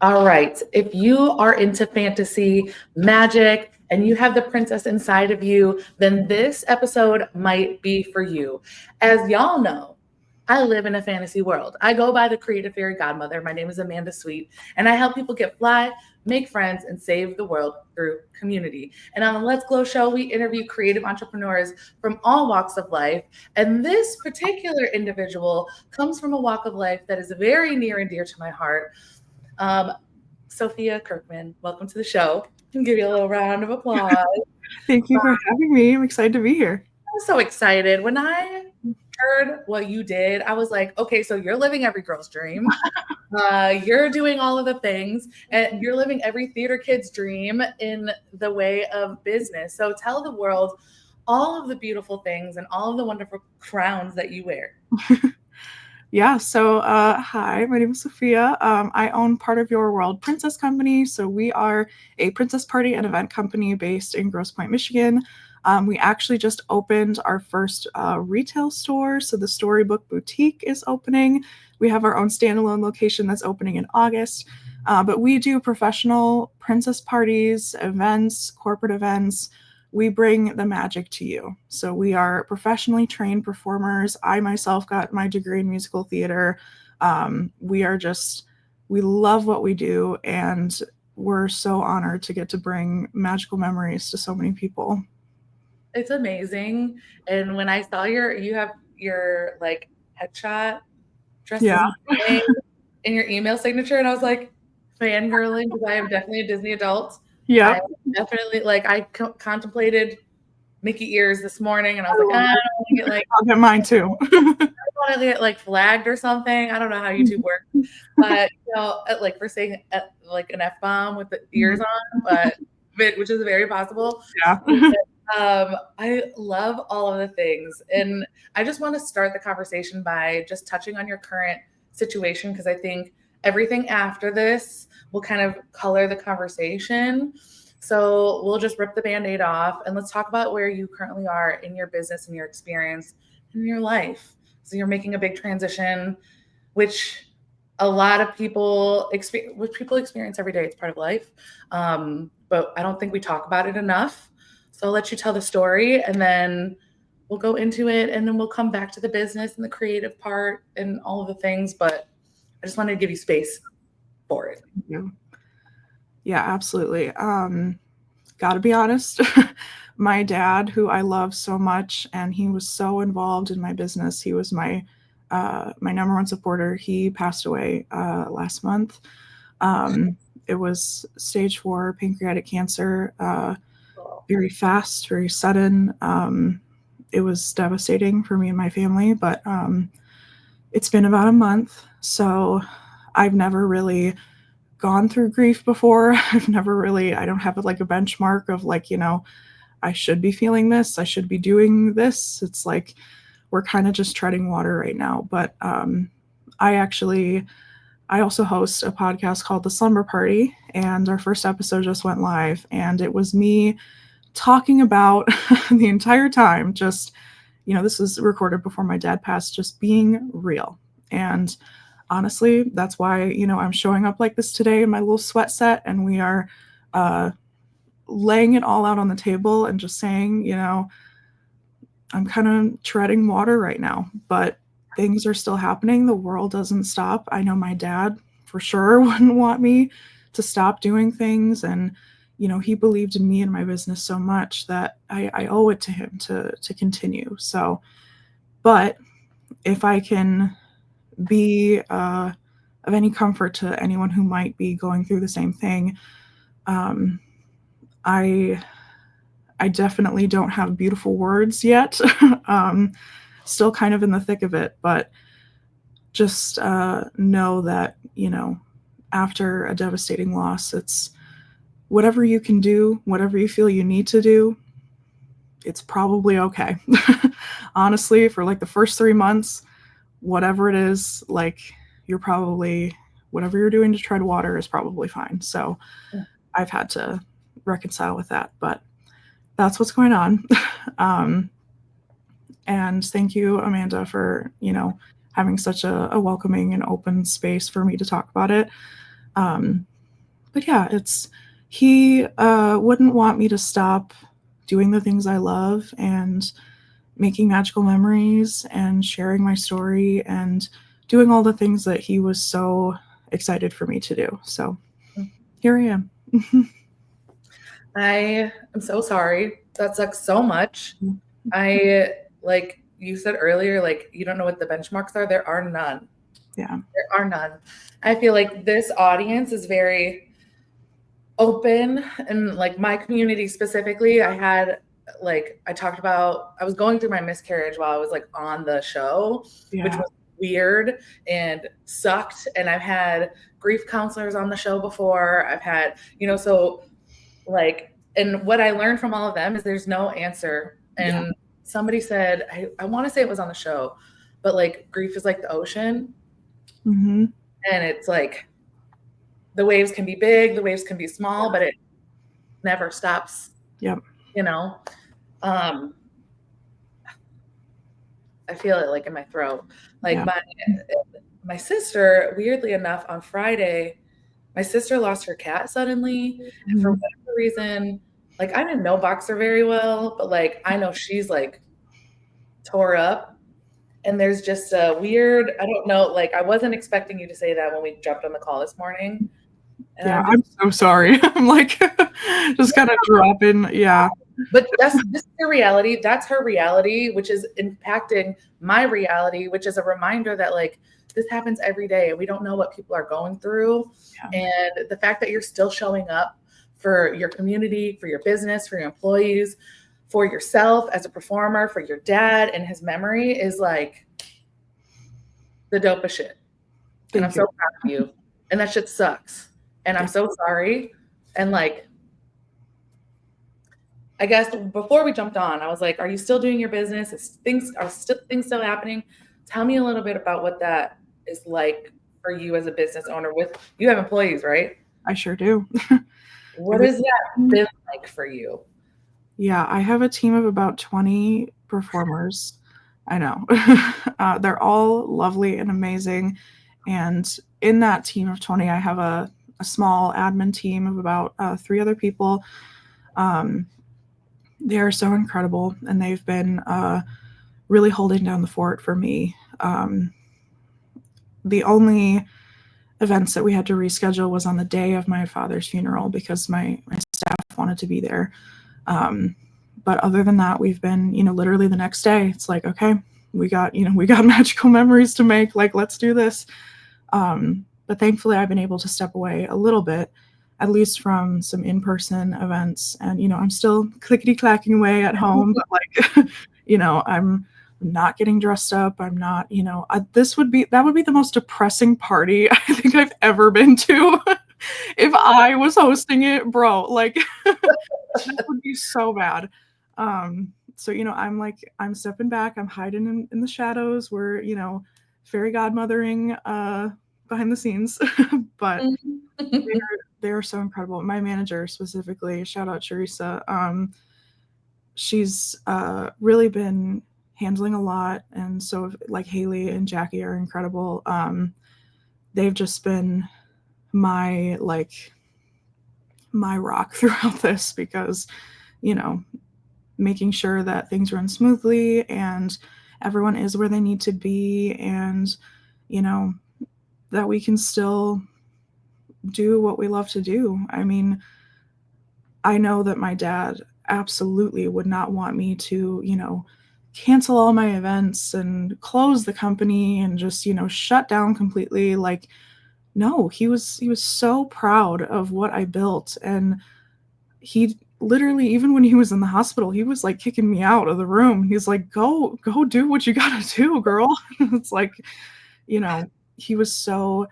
All right. If you are into fantasy, magic, and you have the princess inside of you, then this episode might be for you. As y'all know, I live in a fantasy world. I go by the Creative Fairy Godmother. My name is Amanda Sweet, and I help people get fly, make friends, and save the world through community. And on the Let's Glow show, we interview creative entrepreneurs from all walks of life. And this particular individual comes from a walk of life that is very near and dear to my heart. Sofia Kirkman, welcome to the show. I'll give you a little round of applause. Thank you for having me. I'm excited to be here. I'm so excited. When I heard what you did, I was like, okay, so you're living every girl's dream. You're doing all of the things, and you're living every theater kid's dream in the way of business. So tell the world all of the beautiful things and all of the wonderful crowns that you wear. Yeah, so hi, my name is Sofia. I own Part of Your World Princess Company. So we are a princess party and event company based in Grosse Pointe, Michigan. We actually just opened our first retail store. So the Storybook Boutique is opening. We have our own standalone location that's opening in August. But we do professional princess parties, events, corporate events. We bring the magic to you. So we are professionally trained performers. I myself got my degree in musical theater. We love what we do, and we're so honored to get to bring magical memories to so many people. It's amazing. And when I saw you have your like headshot dressed Yeah. in your email signature, and I was like fangirling because I am definitely a Disney adult. Yeah. I definitely I contemplated Mickey ears this morning, and I was like, I don't want to get I'll get mine too. I don't want to get flagged or something. I don't know how YouTube works, but for saying an F-bomb with the ears on, but which is very possible. Yeah. I love all of the things, and I just want to start the conversation by just touching on your current situation, because I think everything after this will kind of color the conversation. So we'll just rip the Band-Aid off, and let's talk about where you currently are in your business and your experience in your life. So you're making a big transition, which a lot of people experience every day. It's part of life. But I don't think we talk about it enough. So I'll let you tell the story, and then we'll go into it, and then we'll come back to the business and the creative part and all of the things. But I just wanted to give you space for it. Yeah, absolutely. Gotta be honest, my dad, who I love so much, and he was so involved in my business. He was my number one supporter. He passed away last month. It was stage 4 pancreatic cancer. Very fast, very sudden. It was devastating for me and my family, but it's been about a month. So I've never really gone through grief before. I don't have a benchmark of I should be feeling this, I should be doing this. It's like we're kind of just treading water right now. But I also host a podcast called the Slumber Party, and our first episode just went live, and it was me talking about the entire time, just, this was recorded before my dad passed, just being real. And honestly, that's why, I'm showing up like this today in my little sweat set, and we are laying it all out on the table and just saying, I'm kind of treading water right now, but things are still happening. The world doesn't stop. I know my dad for sure wouldn't want me to stop doing things. And, he believed in me and my business so much that I owe it to him to continue. So, but if I can be of any comfort to anyone who might be going through the same thing, I definitely don't have beautiful words yet. Still kind of in the thick of it, but just know that, after a devastating loss, it's whatever you can do, whatever you feel you need to do, it's probably okay. Honestly, for the first 3 months, whatever it is, you're probably, whatever you're doing to tread water is probably fine. So I've had to reconcile with that, but that's what's going on. And thank you, Amanda, for, having such a welcoming and open space for me to talk about it. but yeah, he wouldn't want me to stop doing the things I love and making magical memories and sharing my story and doing all the things that he was so excited for me to do. So here I am. I am so sorry. That sucks so much. I, like you said earlier, like, you don't know what the benchmarks are. There are none. Yeah. There are none. I feel like this audience is very open, and like my community specifically, I talked about, I was going through my miscarriage while I was like on the show, which Yeah. was weird and sucked. And I've had grief counselors on the show before. I've had, so like, and what I learned from all of them is there's no answer. And somebody said, I want to say it was on the show, but like grief is like the ocean. Mm-hmm. And it's like the waves can be big, the waves can be small, but it never stops. Yep. I feel it like in my throat. Like my sister, weirdly enough, on Friday, my sister lost her cat suddenly. And for whatever reason, like I didn't know Boxer very well, but like I know she's like tore up. And there's just a weird, I don't know, like I wasn't expecting you to say that when we jumped on the call this morning. And I'm so sorry. I'm like just kind of dropping. Yeah. But this is her reality. That's her reality, which is impacting my reality, which is a reminder that like this happens every day and we don't know what people are going through. Yeah. And the fact that you're still showing up for your community, for your business, for your employees, for yourself as a performer, for your dad and his memory is like the dopest shit. And I'm so proud of you. And that shit sucks. And I'm so sorry. And like, I guess before we jumped on, I was like, are you still doing your business? Are things still happening? Tell me a little bit about what that is like for you as a business owner. You have employees, right? I sure do. What has that been like for you? Yeah, I have a team of about 20 performers. I know. They're all lovely and amazing. And in that team of 20, I have a small admin team of about 3 other people. They are so incredible, and they've been really holding down the fort for me. The only events that we had to reschedule was on the day of my father's funeral because my staff wanted to be there. But other than that, we've been, literally the next day, it's like, okay, we got magical memories to make, like, let's do this. But thankfully I've been able to step away a little bit, at least from some in-person events. And, I'm still clickety-clacking away at home, but like, I'm not getting dressed up. I'm not, that would be the most depressing party I think I've ever been to. If I was hosting it, bro, like that would be so bad. So, I'm stepping back, I'm hiding in the shadows. We're, fairy godmothering behind the scenes, but they're so incredible. My manager specifically, shout out Teresa. She's really been handling a lot, and so like Haley and Jackie are incredible. They've just been my rock throughout this because, making sure that things run smoothly and everyone is where they need to be, and, that we can still do what we love to do. I mean, I know that my dad absolutely would not want me to, cancel all my events and close the company and just, shut down completely. Like, no, he was so proud of what I built. And he literally, even when he was in the hospital, he was like kicking me out of the room. He's like, go do what you gotta do, girl. It's like, he was so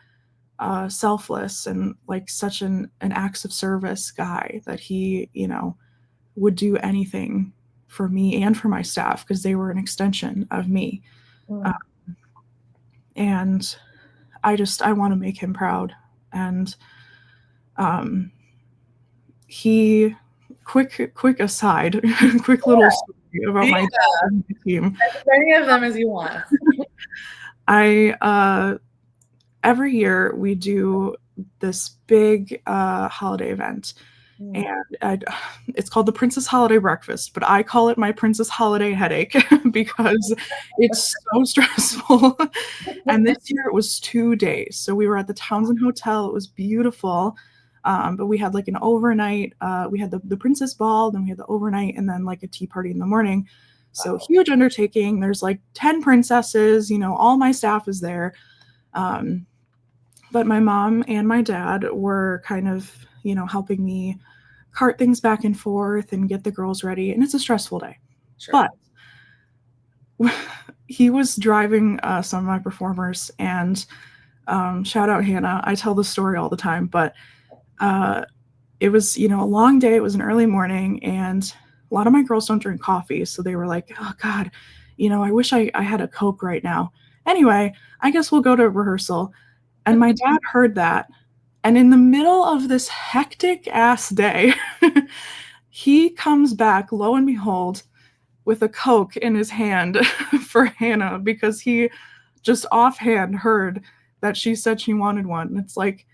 selfless and like such an acts of service guy that he, would do anything for me and for my staff because they were an extension of me. And I want to make him proud. And he, quick aside, quick little story about my dad and my team. As many of them as you want. Every year we do this big holiday event. Mm. And it's called the Princess Holiday Breakfast, but I call it my Princess Holiday Headache because it's so stressful. And this year it was 2 days. So we were at the Townsend Hotel. It was beautiful. But we had like an overnight, we had the Princess Ball, then we had the overnight, and then like a tea party in the morning. So huge undertaking. There's like 10 princesses, you know, all my staff is there. But my mom and my dad were kind of, you know, helping me cart things back and forth and get the girls ready. And it's a stressful day. Sure. But he was driving some of my performers, and shout out Hannah. I tell this story all the time, but it was, you know, a long day. It was an early morning, and a lot of my girls don't drink coffee. So they were like, oh God, you know, I wish I had a Coke right now. Anyway, I guess we'll go to rehearsal. And my dad heard that. And in the middle of this hectic ass day, he comes back, lo and behold, with a Coke in his hand for Hannah, because he just offhand heard that she said she wanted one. And it's like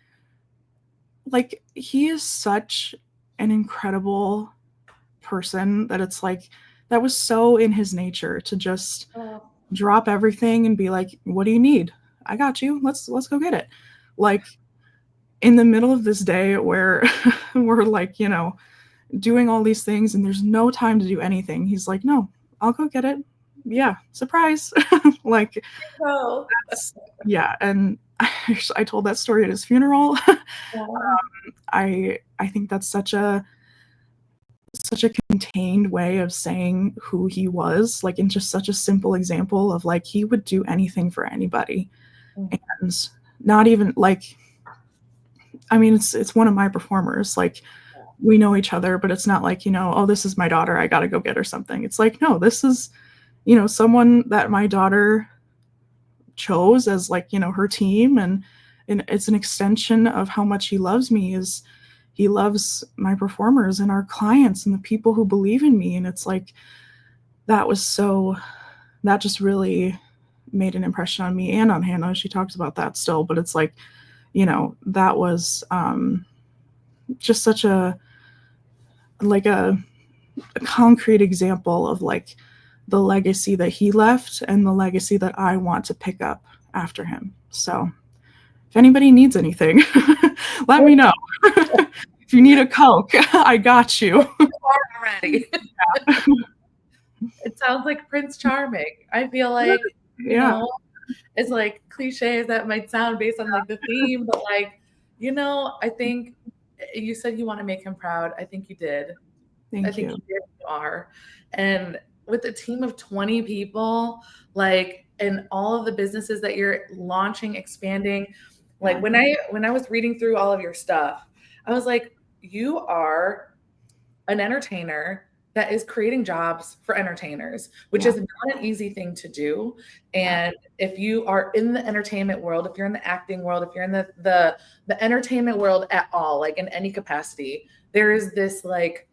he is such an incredible person that it's like, that was so in his nature to just drop everything and be like, what do you need? I got you. Let's go get it. Like, in the middle of this day where we're like, you know, doing all these things and there's no time to do anything, he's like, no, I'll go get it. Yeah, surprise. Like, yeah. And I told that story at his funeral. I think that's such a contained way of saying who he was, like, in just such a simple example of like, he would do anything for anybody. And not even like, I mean, it's one of my performers. Like, we know each other, but it's not like, you know, oh, this is my daughter, I got to go get her something. It's like, no, this is, you know, someone that my daughter chose as like, you know, her team. And it's an extension of how much he loves me, is he loves my performers and our clients and the people who believe in me. And it's like, that just really made an impression on me and on Hannah. She talks about that still, but it's like, you know, that was just such a concrete example of like the legacy that he left and the legacy that I want to pick up after him. So if anybody needs anything, let me know. If you need a Coke, I got you. Already. It sounds like Prince Charming. I feel like, you know, it's like cliche as that might sound based on like the theme, but like, you know, I think you said you want to make him proud. I think you did. I think you did, you are. And with a team of 20 people, like, and all of the businesses that you're launching, expanding, like when I was reading through all of your stuff, I was like, you are an entertainer that is creating jobs for entertainers, which is not an easy thing to do. And if you are in the entertainment world, if you're in the acting world, if you're in the entertainment world at all, like in any capacity, there is this like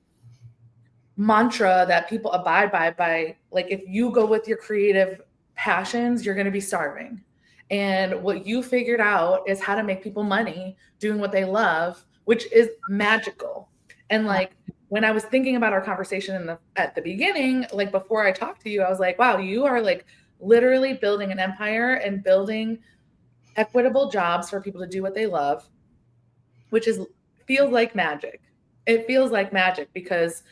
mantra that people abide by like, if you go with your creative passions, you're going to be starving. And what you figured out is how to make people money doing what they love, which is magical. And like, when I was thinking about our conversation at the beginning, like before I talked to you, I was like, wow, you are like literally building an empire and building equitable jobs for people to do what they love, which feels like magic. It feels like magic because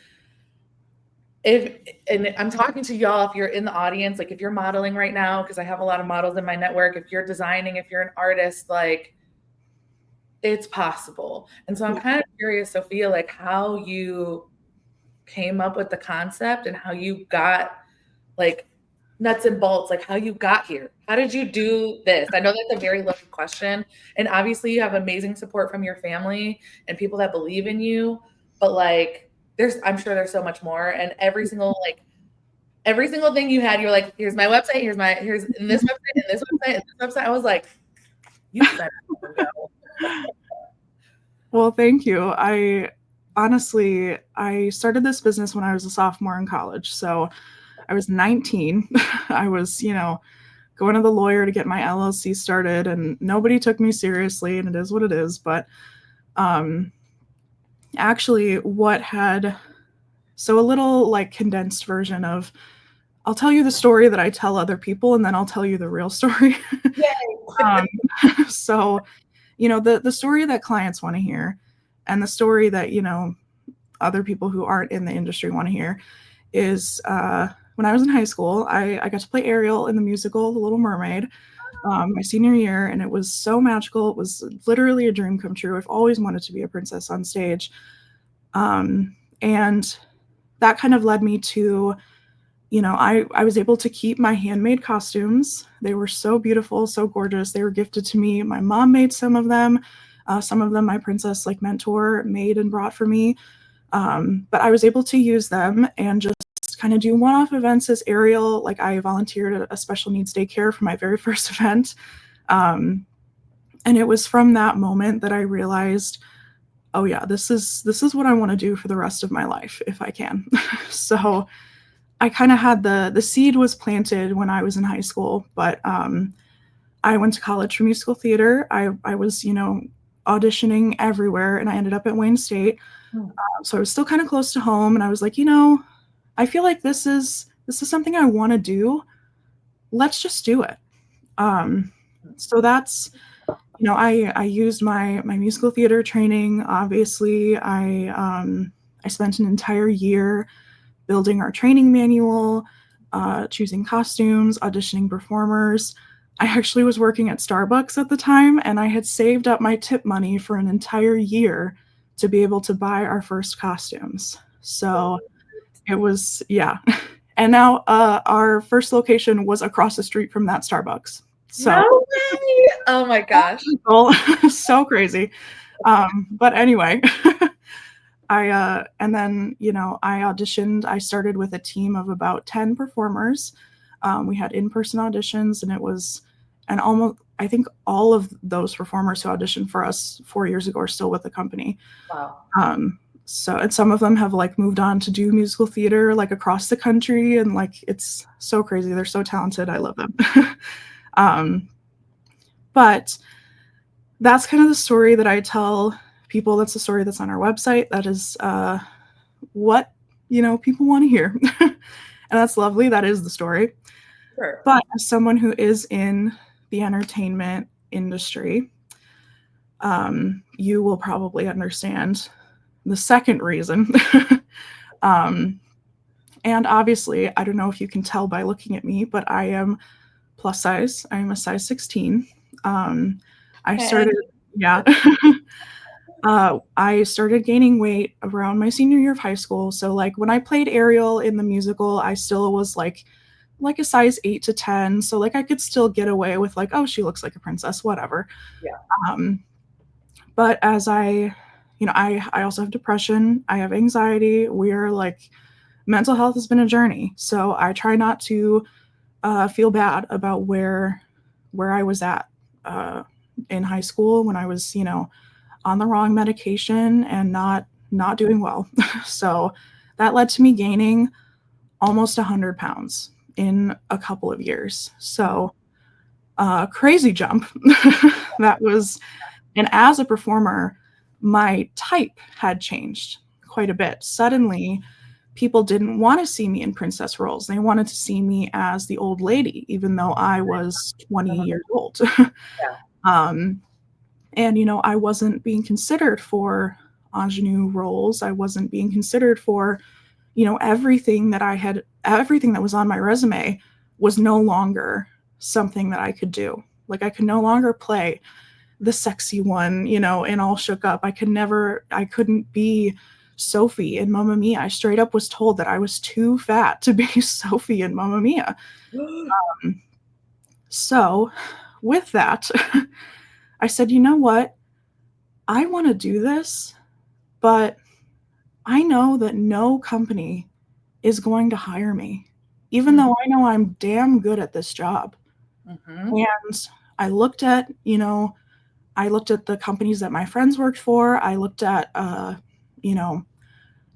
and I'm talking to y'all, if you're in the audience, like if you're modeling right now, because I have a lot of models in my network, if you're designing, if you're an artist, like it's possible. And so I'm kind of curious, Sofia, like how you came up with the concept and how you got like nuts and bolts, like how you got here. How did you do this? I know that's a very loaded question. And obviously you have amazing support from your family and people that believe in you, but like I'm sure there's so much more. And every single thing you had, you're like, here's my website, here's in this website, in this website, in this website. I was like, you better go. Well, thank you. I started this business when I was a sophomore in college. So I was 19. I was, you know, going to the lawyer to get my LLC started, and nobody took me seriously, and it is what it is. But actually so a little like condensed version of, I'll tell you the story that I tell other people, and then I'll tell you the real story. So, the story that clients want to hear, and the story that, other people who aren't in the industry want to hear is when I was in high school, I got to play Ariel in the musical The Little Mermaid my senior year, and it was so magical. It was literally a dream come true. I've always wanted to be a princess on stage. And that kind of led me to, I was able to keep my handmade costumes. They were so beautiful, so gorgeous. They were gifted to me. My mom made some of them. Some of them my princess mentor made and brought for me. But I was able to use them and just kind of do one-off events as Ariel. Like, I volunteered at a special needs daycare for my very first event. And it was from that moment that I realized, oh yeah, this is what I want to do for the rest of my life if I can. So I kind of had the seed was planted when I was in high school, but I went to college for musical theater. I was, auditioning everywhere, and I ended up at Wayne State. So I was still kind of close to home, and I was like, I feel like this is something I want to do. Let's just do it. So that's, I used my musical theater training. Obviously, I spent an entire year building our training manual, choosing costumes, auditioning performers. I actually was working at Starbucks at the time, and I had saved up my tip money for an entire year to be able to buy our first costumes. So it was, yeah. And now our first location was across the street from that Starbucks. So, no way! Oh my gosh. So crazy. But anyway, and then, I auditioned. I started with a team of about 10 performers. We had in-person auditions, and I think all of those performers who auditioned for us 4 years ago are still with the company. Wow. So, and some of them have moved on to do musical theater across the country, and it's so crazy. They're so talented. I love them. But that's kind of the story that I tell people. That's the story that's on our website. That is what people want to hear. And that's lovely. That is the story. Sure. But as someone who is in the entertainment industry, you will probably understand the second reason. And obviously, I don't know if you can tell by looking at me, but I am plus size. I am a size 16. I started, yeah. I started gaining weight around my senior year of high school. So when I played Ariel in the musical, I still was like a size 8 to 10. So I could still get away with oh, she looks like a princess, whatever. Yeah. But as I also have depression. I have anxiety. Mental health has been a journey. So I try not to feel bad about where I was at in high school when I was, on the wrong medication and not doing well. So that led to me gaining almost 100 pounds in a couple of years. So crazy jump. That was, and as a performer, my type had changed quite a bit. Suddenly, people didn't want to see me in princess roles. They wanted to see me as the old lady, even though I was 20 years old. And, I wasn't being considered for ingenue roles. I wasn't being considered for, everything that was on my resume was no longer something that I could do. I could no longer play the sexy one, and all shook up. I couldn't be Sophie in Mamma Mia. I straight up was told that I was too fat to be Sophie in Mamma Mia. So with that, I said, you know what? I want to do this, but I know that no company is going to hire me, even though I know I'm damn good at this job. Mm-hmm. And I looked at the companies that my friends worked for. I looked at,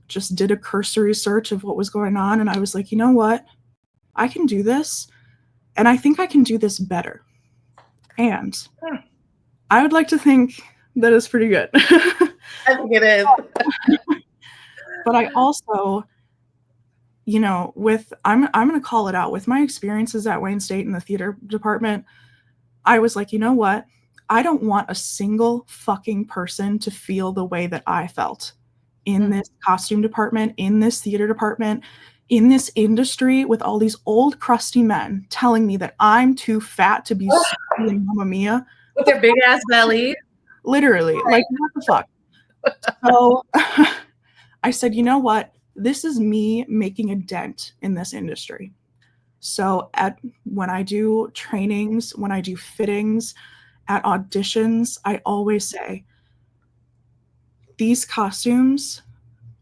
just did a cursory search of what was going on. And I was like, you know what? I can do this. and I think I can do this better. And I would like to think that it's pretty good. I think it is. But I also, you know, I'm going to call it out, with my experiences at Wayne State in the theater department, I was like, you know what? I don't want a single fucking person to feel the way that I felt in this costume department, in this theater department, in this industry, with all these old crusty men telling me that I'm too fat to be in Mamma Mia. With their big ass belly. Literally, like, what the fuck? So I said, you know what? This is me making a dent in this industry. So when I do trainings, when I do fittings, at auditions, I always say, these costumes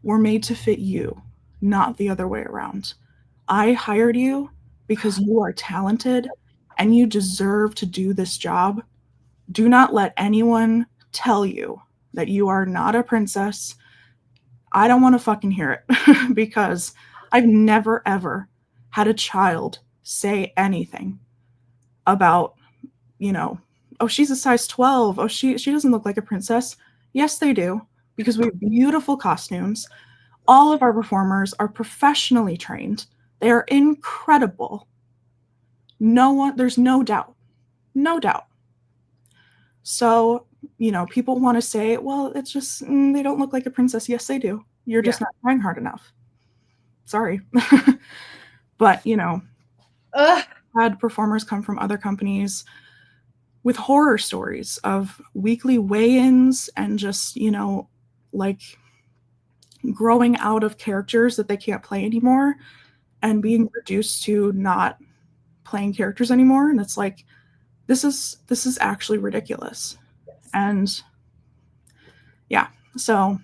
were made to fit you, not the other way around. I hired you because you are talented and you deserve to do this job. Do not let anyone tell you that you are not a princess. I don't want to fucking hear it because I've never, ever had a child say anything about, you know, oh, she's a size 12. Oh, she doesn't look like a princess. Yes, they do, because we have beautiful costumes. All of our performers are professionally trained. They are incredible. There's no doubt. No doubt. So, you know, people want to say, well, it's just, they don't look like a princess. Yes, they do. You're just not trying hard enough. Sorry. But, you know, had performers come from other companies with horror stories of weekly weigh-ins and just, you know, like growing out of characters that they can't play anymore and being reduced to not playing characters anymore. And it's like, this is actually ridiculous. And yeah, so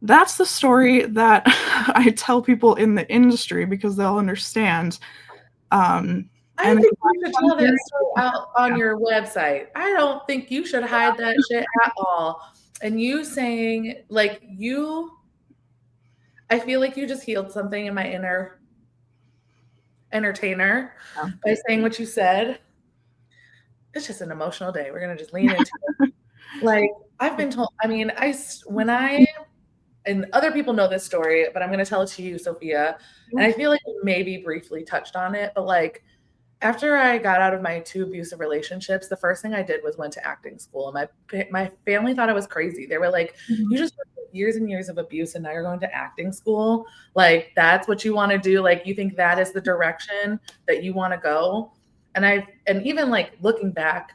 that's the story that I tell people in the industry because they'll understand. I think you should tell that story out on your website. I don't think you should hide that shit at all. And you saying, like, I feel like you just healed something in my inner entertainer by saying what you said. It's just an emotional day. We're going to just lean into it. Like, I've been told, I mean, and other people know this story, but I'm going to tell it to you, Sofia. And I feel like you maybe briefly touched on it, but like, after I got out of my 2 abusive relationships, the first thing I did was went to acting school. And my family thought I was crazy. They were like, you just went through years and years of abuse and now you're going to acting school. Like, that's what you want to do. Like, you think that is the direction that you want to go. And even like looking back,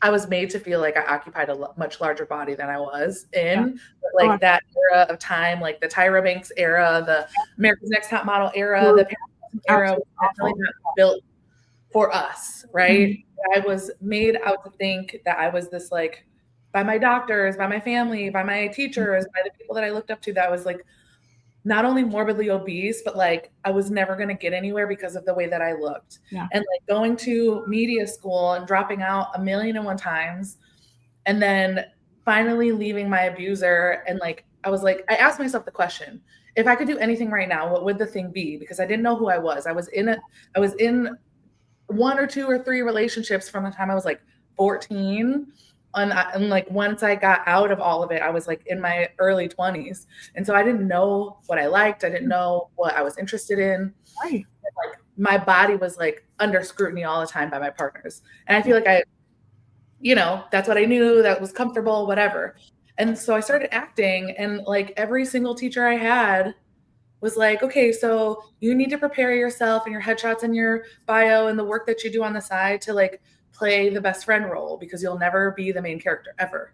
I was made to feel like I occupied a much larger body than I was in. But like that era of time, like the Tyra Banks era, the America's Next Top Model era, the era was definitely not built for us, right? I was made out to think that I was this, like, by my doctors, by my family, by my teachers, by the people that I looked up to, that I was like not only morbidly obese, but like I was never going to get anywhere because of the way that I looked. And like going to media school and dropping out 1,000,001 times, and then finally leaving my abuser. And like, I was like, I asked myself the question, if I could do anything right now, what would the thing be? Because I didn't know who I was. I was in 1 or 2 or 3 relationships from the time I was like 14. And like, once I got out of all of it, I was like in my early 20s. And so I didn't know what I liked. I didn't know what I was interested in. Like, my body was like under scrutiny all the time by my partners. And I feel like that's what I knew, that was comfortable, whatever. And so I started acting, and like every single teacher I had was like, okay, so you need to prepare yourself and your headshots and your bio and the work that you do on the side to like play the best friend role, because you'll never be the main character ever.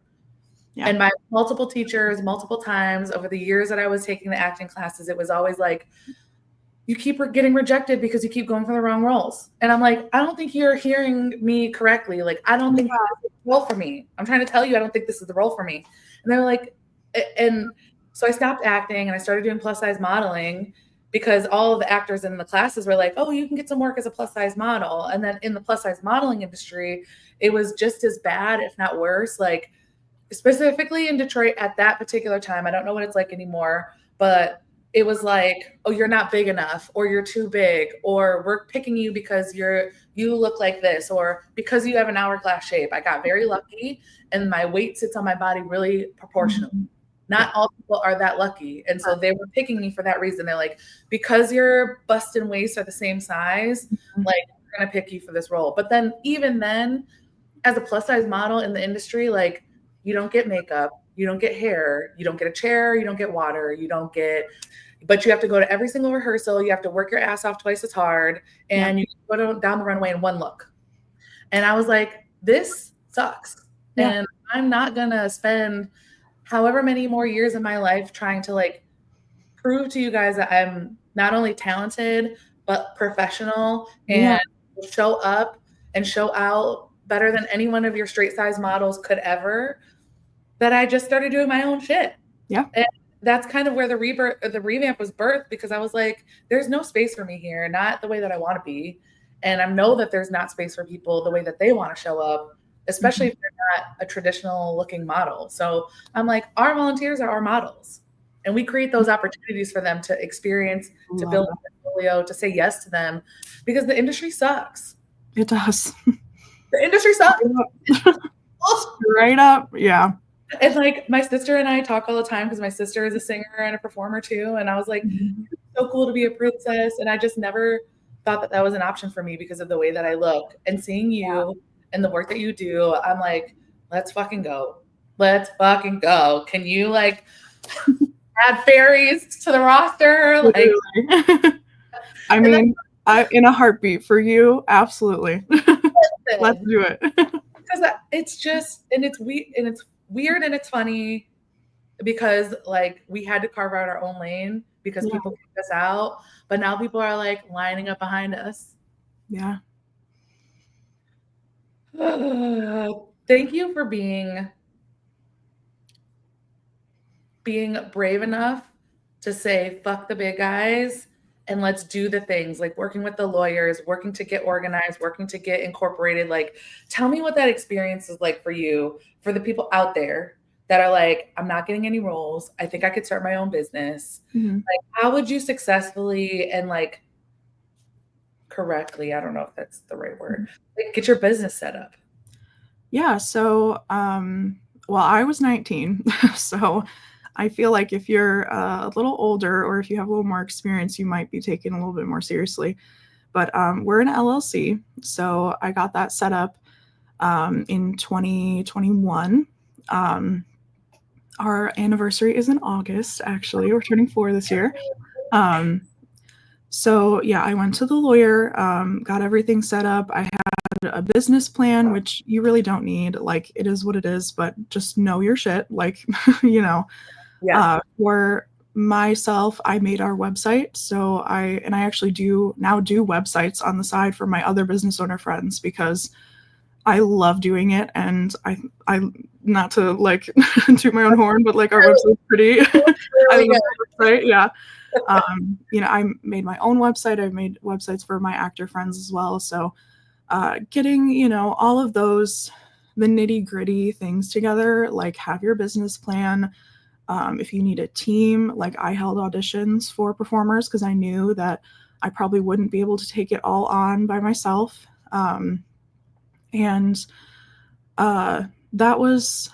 And my multiple teachers, multiple times over the years that I was taking the acting classes, it was always like, you keep getting rejected because you keep going for the wrong roles. And I'm like, I don't think you're hearing me correctly. Like, I don't think this is the role for me. I'm trying to tell you, I don't think this is the role for me. And they're like, and so I stopped acting and I started doing plus size modeling, because all of the actors in the classes were like, oh, you can get some work as a plus size model. And then in the plus size modeling industry, it was just as bad, if not worse. Like, specifically in Detroit at that particular time, I don't know what it's like anymore, but it was like, oh, you're not big enough, or you're too big, or we're picking you because you look like this, or because you have an hourglass shape. I got very lucky, and my weight sits on my body really proportionally. Not all people are that lucky. And so they were picking me for that reason. They're like, because your bust and waist are the same size, like, we're going to pick you for this role. But then, even then, as a plus size model in the industry, like, you don't get makeup, you don't get hair, you don't get a chair, you don't get water, but you have to go to every single rehearsal. You have to work your ass off twice as hard, and you go down the runway in one look. And I was like, this sucks. And I'm not going to spend however many more years of my life trying to like prove to you guys that I'm not only talented, but professional and show up and show out better than any one of your straight size models could ever, that I just started doing my own shit. Yeah. And that's kind of where the revamp was birthed, because I was like, there's no space for me here, not the way that I want to be. And I know that there's not space for people the way that they want to show up, especially if they're not a traditional looking model. So I'm like, our volunteers are our models, and we create those opportunities for them to experience, to build a portfolio, to say yes to them, because the industry sucks. It does. The industry sucks. Straight up. Yeah. And like, my sister and I talk all the time, because my sister is a singer and a performer too. And I was like, it's so cool to be a princess. And I just never thought that that was an option for me because of the way that I look. And seeing you and the work that you do, I'm like, let's fucking go. Let's fucking go. Can you like add fairies to the roster? Like, I mean, in a heartbeat for you. Absolutely. Let's do it. Because it's just, and it's weird and it's funny, because like, we had to carve out our own lane because people kicked us out, but now people are like lining up behind us. Yeah. Thank you for being brave enough to say, fuck the big guys, and let's do the things, like working with the lawyers, working to get organized, working to get incorporated. Like, tell me what that experience is like for you, for the people out there that are like, I'm not getting any roles, I think I could start my own business. Like, how would you successfully and like correctly, I don't know if that's the right word, like, get your business set up? Yeah. So, well, I was 19, so I feel like if you're a little older, or if you have a little more experience, you might be taken a little bit more seriously. But we're an LLC, so I got that set up in 2021. Our anniversary is in August, actually. We're turning 4 this year. So yeah, I went to the lawyer, got everything set up. I had a business plan, which you really don't need. Like, it is what it is, but just know your shit. Like, you know. For myself, I made our website. So I actually do websites on the side for my other business owner friends, because I love doing it. And I not to like toot my own horn, but like, our website's pretty. I love the website. Yeah. You know, I made my own website. I've made websites for my actor friends as well. So getting, you know, all of those, the nitty gritty things together, like have your business plan. If you need a team, like I held auditions for performers because I knew that I probably wouldn't be able to take it all on by myself. And that was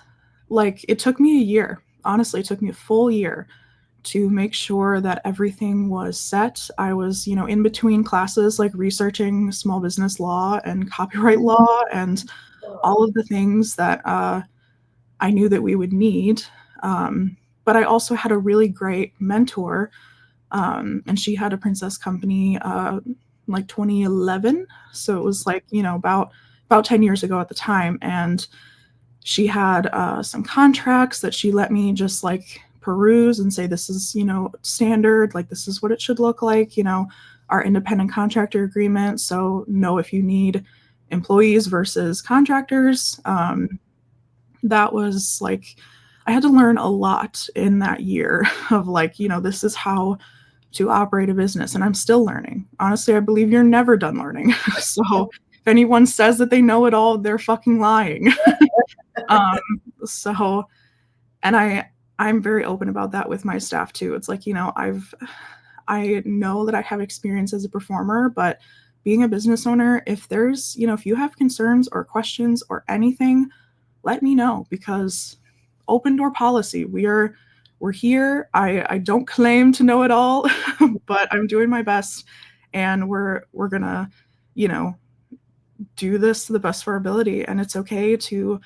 like, it took me a year. Honestly, it took me a full year to make sure that everything was set. I was, you know, in between classes, like researching small business law and copyright law and all of the things that I knew that we would need. But I also had a really great mentor, and she had a princess company like 2011. So it was like, you know, about 10 years ago at the time. And she had some contracts that she let me just like peruse and say, this is, you know, standard, like this is what it should look like, you know, our independent contractor agreement. So know if you need employees versus contractors. That was like, I had to learn a lot in that year of like, you know, this is how to operate a business. And I'm still learning. Honestly, I believe you're never done learning. So if anyone says that they know it all, they're fucking lying. So, and I'm very open about that with my staff too. It's like, I know that I have experience as a performer, but being a business owner, if there's, if you have concerns or questions or anything, let me know, because open door policy. We're here. I don't claim to know it all, but I'm doing my best, and we're gonna, do this to the best of our ability. And it's okay to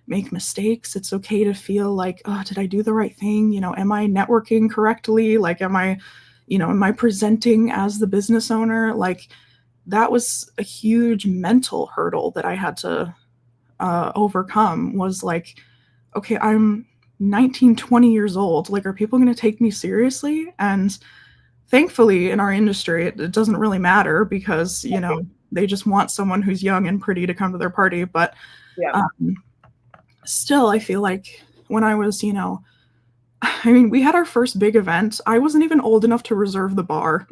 make mistakes. It's okay to feel like, oh, did I do the right thing? Am I networking correctly? Like, am I presenting as the business owner? Like, that was a huge mental hurdle that I had to overcome, was like, okay, I'm 19, 20 years old. Like, are people going to take me seriously? And thankfully in our industry, it doesn't really matter, because, they just want someone who's young and pretty to come to their party. But still, I feel like when I was, we had our first big event. I wasn't even old enough to reserve the bar.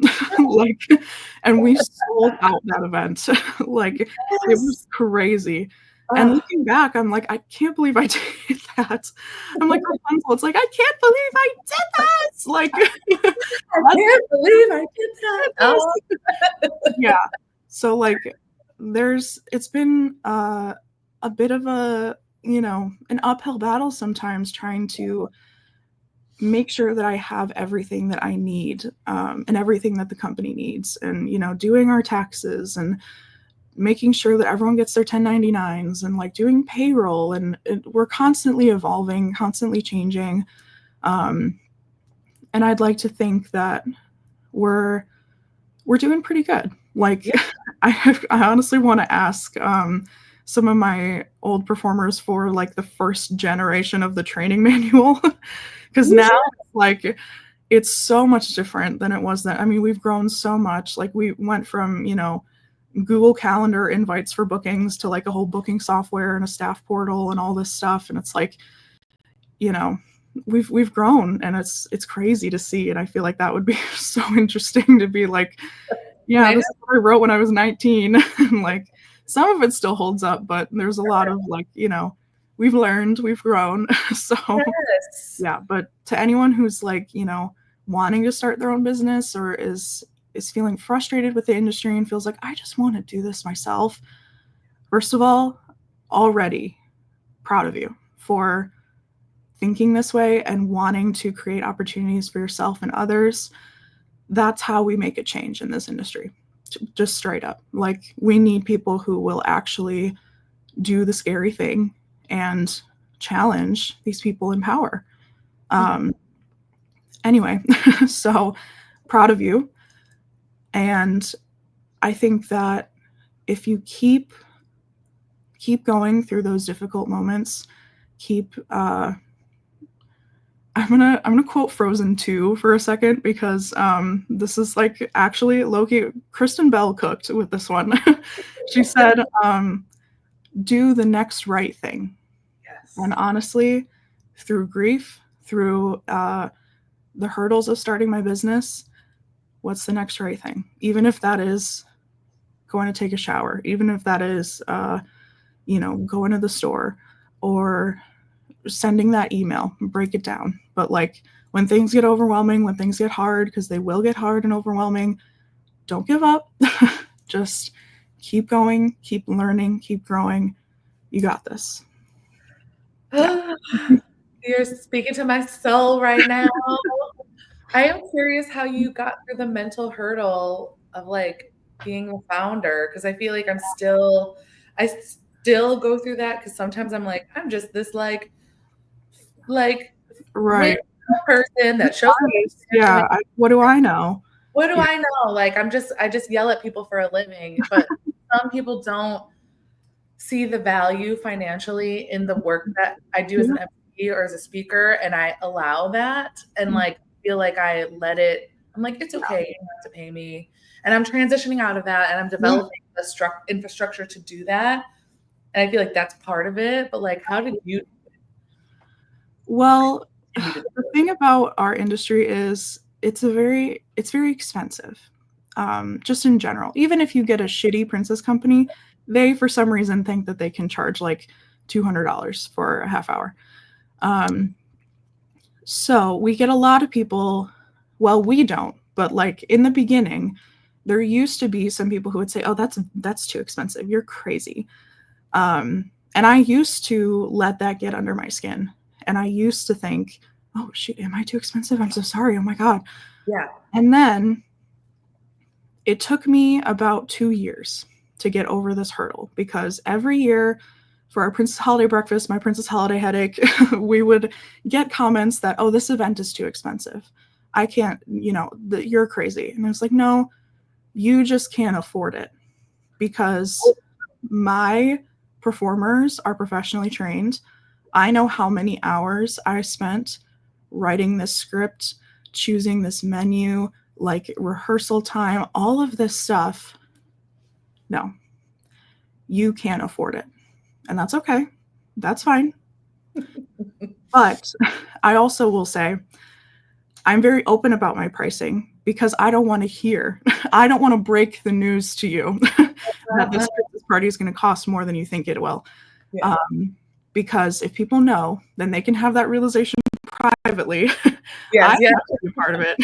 And we sold out that event. Like, it was crazy. And looking back, I'm like, I can't believe I did that. I'm like, Rapunzel, it's like, I can't believe I did that. Like, I can't believe I did that. Oh. Yeah. So like, it's been a bit of an uphill battle sometimes, trying to make sure that I have everything that I need, and everything that the company needs, and, doing our taxes, and making sure that everyone gets their 1099s, and like doing payroll, and we're constantly evolving, constantly changing. And I'd like to think that we're doing pretty good. Like, I honestly want to ask some of my old performers for like the first generation of the training manual, because now like it's so much different than it was then. I mean, we've grown so much. Like, we went from, Google Calendar invites for bookings to like a whole booking software and a staff portal and all this stuff. And it's like, we've grown, and it's crazy to see. And I feel like that would be so interesting to be like, yeah, this is what I wrote when I was 19. And like, some of it still holds up, but there's a lot of like, we've learned, we've grown. So yeah, but to anyone who's like, wanting to start their own business, or is feeling frustrated with the industry and feels like, I just want to do this myself. First of all, already proud of you for thinking this way and wanting to create opportunities for yourself and others. That's how we make a change in this industry. Just straight up. Like, we need people who will actually do the scary thing and challenge these people in power. Anyway, so proud of you. And I think that if you keep going through those difficult moments, I'm gonna quote Frozen 2 for a second, because this is like actually Loki. Kristen Bell cooked with this one. She said, do the next right thing. Yes. And honestly, through grief, through the hurdles of starting my business, what's the next right thing? Even if that is going to take a shower, even if that is going to the store, or sending that email, break it down. But like, when things get overwhelming, when things get hard, because they will get hard and overwhelming, don't give up. Just keep going, keep learning, keep growing. You got this. Yeah. You're speaking to my soul right now. I am curious how you got through the mental hurdle of like being a founder, because I feel like I still go through that, because sometimes I'm like, I'm just this like right person that shows me. Yeah, what do I know? What do I know? Like, I just yell at people for a living, but some people don't see the value financially in the work that I do as an MC or as a speaker, and I allow that, and like feel like I let it. I'm like, it's okay, you don't have to pay me, and I'm transitioning out of that, and I'm developing the infrastructure to do that, and I feel like that's part of it. But like, how did you? Well, the thing about our industry is it's very expensive. Just in general, even if you get a shitty princess company, they for some reason think that they can charge like $200 for a half hour. So we get a lot of people, well, we don't, but like in the beginning, there used to be some people who would say, oh, that's too expensive. You're crazy. And I used to let that get under my skin. And I used to think, oh, shoot, am I too expensive? I'm so sorry. Oh my God. Yeah. And then it took me about 2 years to get over this hurdle, because every year for our Princess Holiday Breakfast, my Princess Holiday Headache, we would get comments that, oh, this event is too expensive. I can't, you're crazy. And I was like, no, you just can't afford it, because my performers are professionally trained. I know how many hours I spent writing this script, choosing this menu, like rehearsal time, all of this stuff. No, you can't afford it. And that's okay. That's fine. But I also will say, I'm very open about my pricing, because I don't want to break the news to you that this party is going to cost more than you think it will. Yeah. Because if people know, then they can have that realization privately. Yes, I have to be a part of it.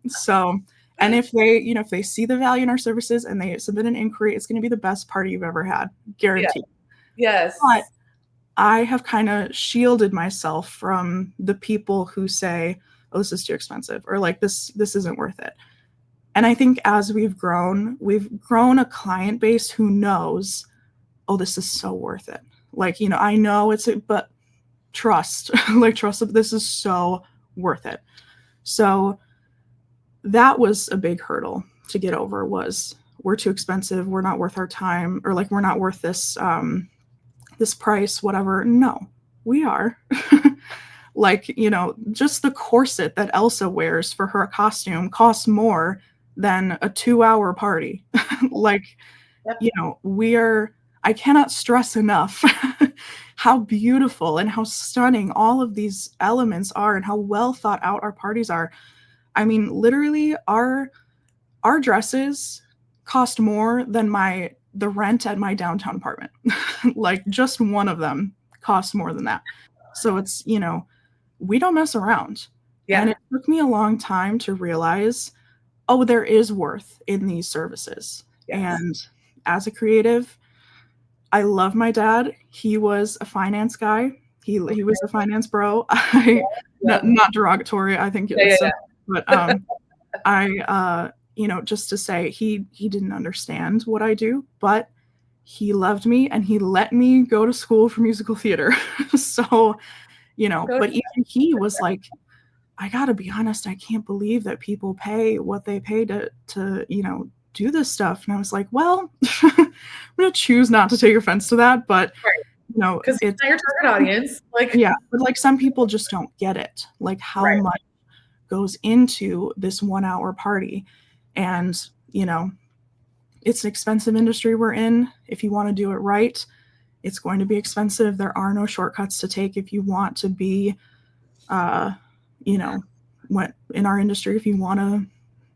So, and if they see the value in our services and they submit an inquiry, it's going to be the best party you've ever had, guaranteed. Yes. But I have kind of shielded myself from the people who say, oh, this is too expensive, or like this isn't worth it. And I think as we've grown a client base who knows, oh, this is so worth it. Like, I know but trust, trust, this is so worth it. So that was a big hurdle to get over, was we're too expensive, we're not worth our time, or like we're not worth this this price, whatever. No, we are. Like, just the corset that Elsa wears for her costume costs more than a 2-hour party. Like, yep. I cannot stress enough how beautiful and how stunning all of these elements are, and how well thought out our parties are. I mean, literally our dresses cost more than the rent at my downtown apartment. Like, just one of them costs more than that. So it's, we don't mess around. Yeah. And it took me a long time to realize, oh, there is worth in these services. Yes. And as a creative, I love my dad. He was a finance guy. He was a finance bro. Not derogatory. I think it's but I just to say, he didn't understand what I do, but he loved me and he let me go to school for musical theater. So, but even he was like, I gotta be honest, I can't believe that people pay what they pay to do this stuff. And I was like, well, I'm gonna choose not to take offense to that, but because it's not your target audience. Like, yeah, but like some people just don't get it, like how much goes into this 1-hour party. And it's an expensive industry we're in. If you want to do it right, it's going to be expensive. There are no shortcuts to take if you want to be what in our industry, if you want to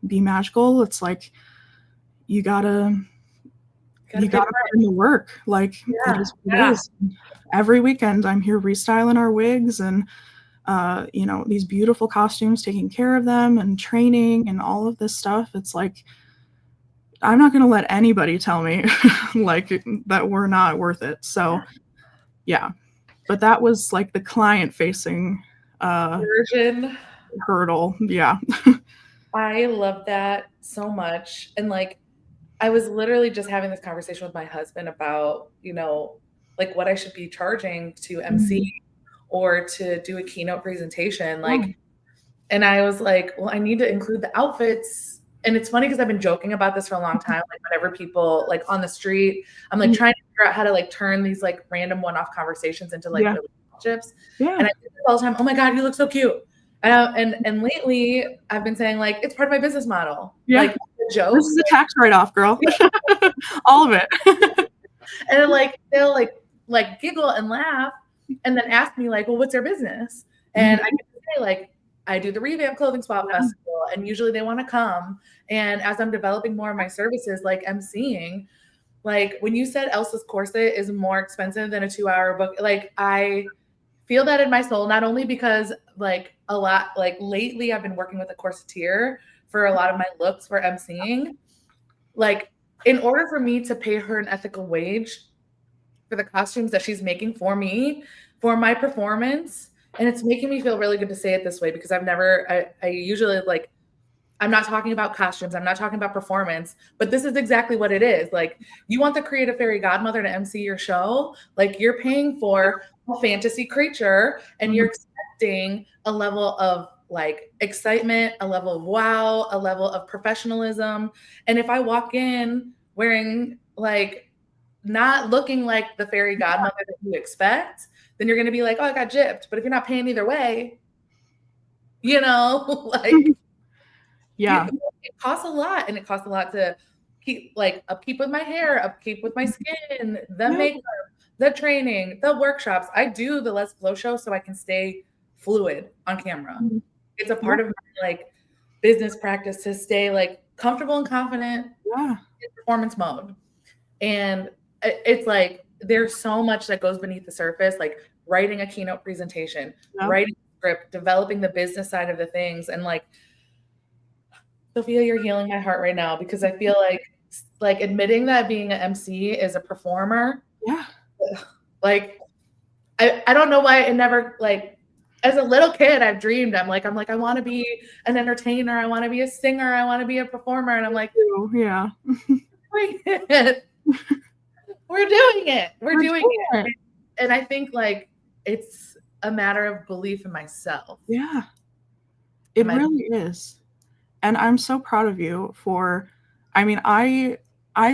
be magical, it's like you gotta put in the work. Like, it is what it is. Every weekend I'm here restyling our wigs and these beautiful costumes, taking care of them and training and all of this stuff. It's like, I'm not going to let anybody tell me like that we're not worth it. So yeah, but that was like the client facing version hurdle. Yeah. I love that so much. And like, I was literally just having this conversation with my husband about, like what I should be charging to MC or to do a keynote presentation. Like, and I was like, well, I need to include the outfits. And it's funny because I've been joking about this for a long time. Like, whenever people like on the street, I'm like trying to figure out how to like turn these like random one-off conversations into like relationships. Yeah. And I think all the time, oh my God, you look so cute. And lately I've been saying like, it's part of my business model. Yeah. Like, the joke. This is a tax write-off, girl. All of it. And like, they'll like giggle and laugh and then ask me like, well, what's their business? And I can say like, I do the Revamp Clothing Spot Festival, and usually they want to come. And as I'm developing more of my services, like emceeing, like when you said Elsa's corset is more expensive than a 2-hour book, like I feel that in my soul, not only because like a lot, like lately I've been working with a corseteer for a lot of my looks for emceeing. Like in order for me to pay her an ethical wage for the costumes that she's making for me, for my performance, and it's making me feel really good to say it this way because I usually like, I'm not talking about costumes. I'm not talking about performance, but this is exactly what it is. Like, you want the Creative Fairy Godmother to MC your show. Like, you're paying for a fantasy creature and you're expecting a level of like excitement, a level of wow, a level of professionalism. And if I walk in wearing like not looking like the fairy godmother that you expect, then you're going to be like, oh, I got gypped. But if you're not paying either way, like, Yeah. it costs a lot, and it costs a lot to keep like upkeep with my hair, upkeep with my skin, the makeup, the training, the workshops. I do the Let's Flow show so I can stay fluid on camera. It's a part of my like business practice to stay like comfortable and confident in performance mode. And it's like there's so much that goes beneath the surface, like writing a keynote presentation, writing a script, developing the business side of the things, and like, Sofia, you're healing my heart right now because I feel like admitting that being an MC is a performer. Yeah. Like, I don't know why it never, like, as a little kid, I've dreamed. I'm like, I want to be an entertainer. I want to be a singer. I want to be a performer. And I'm like, yeah. We're doing it. We're doing it. And I think like it's a matter of belief in myself. Yeah. It really is. And I'm so proud of you for, I mean, I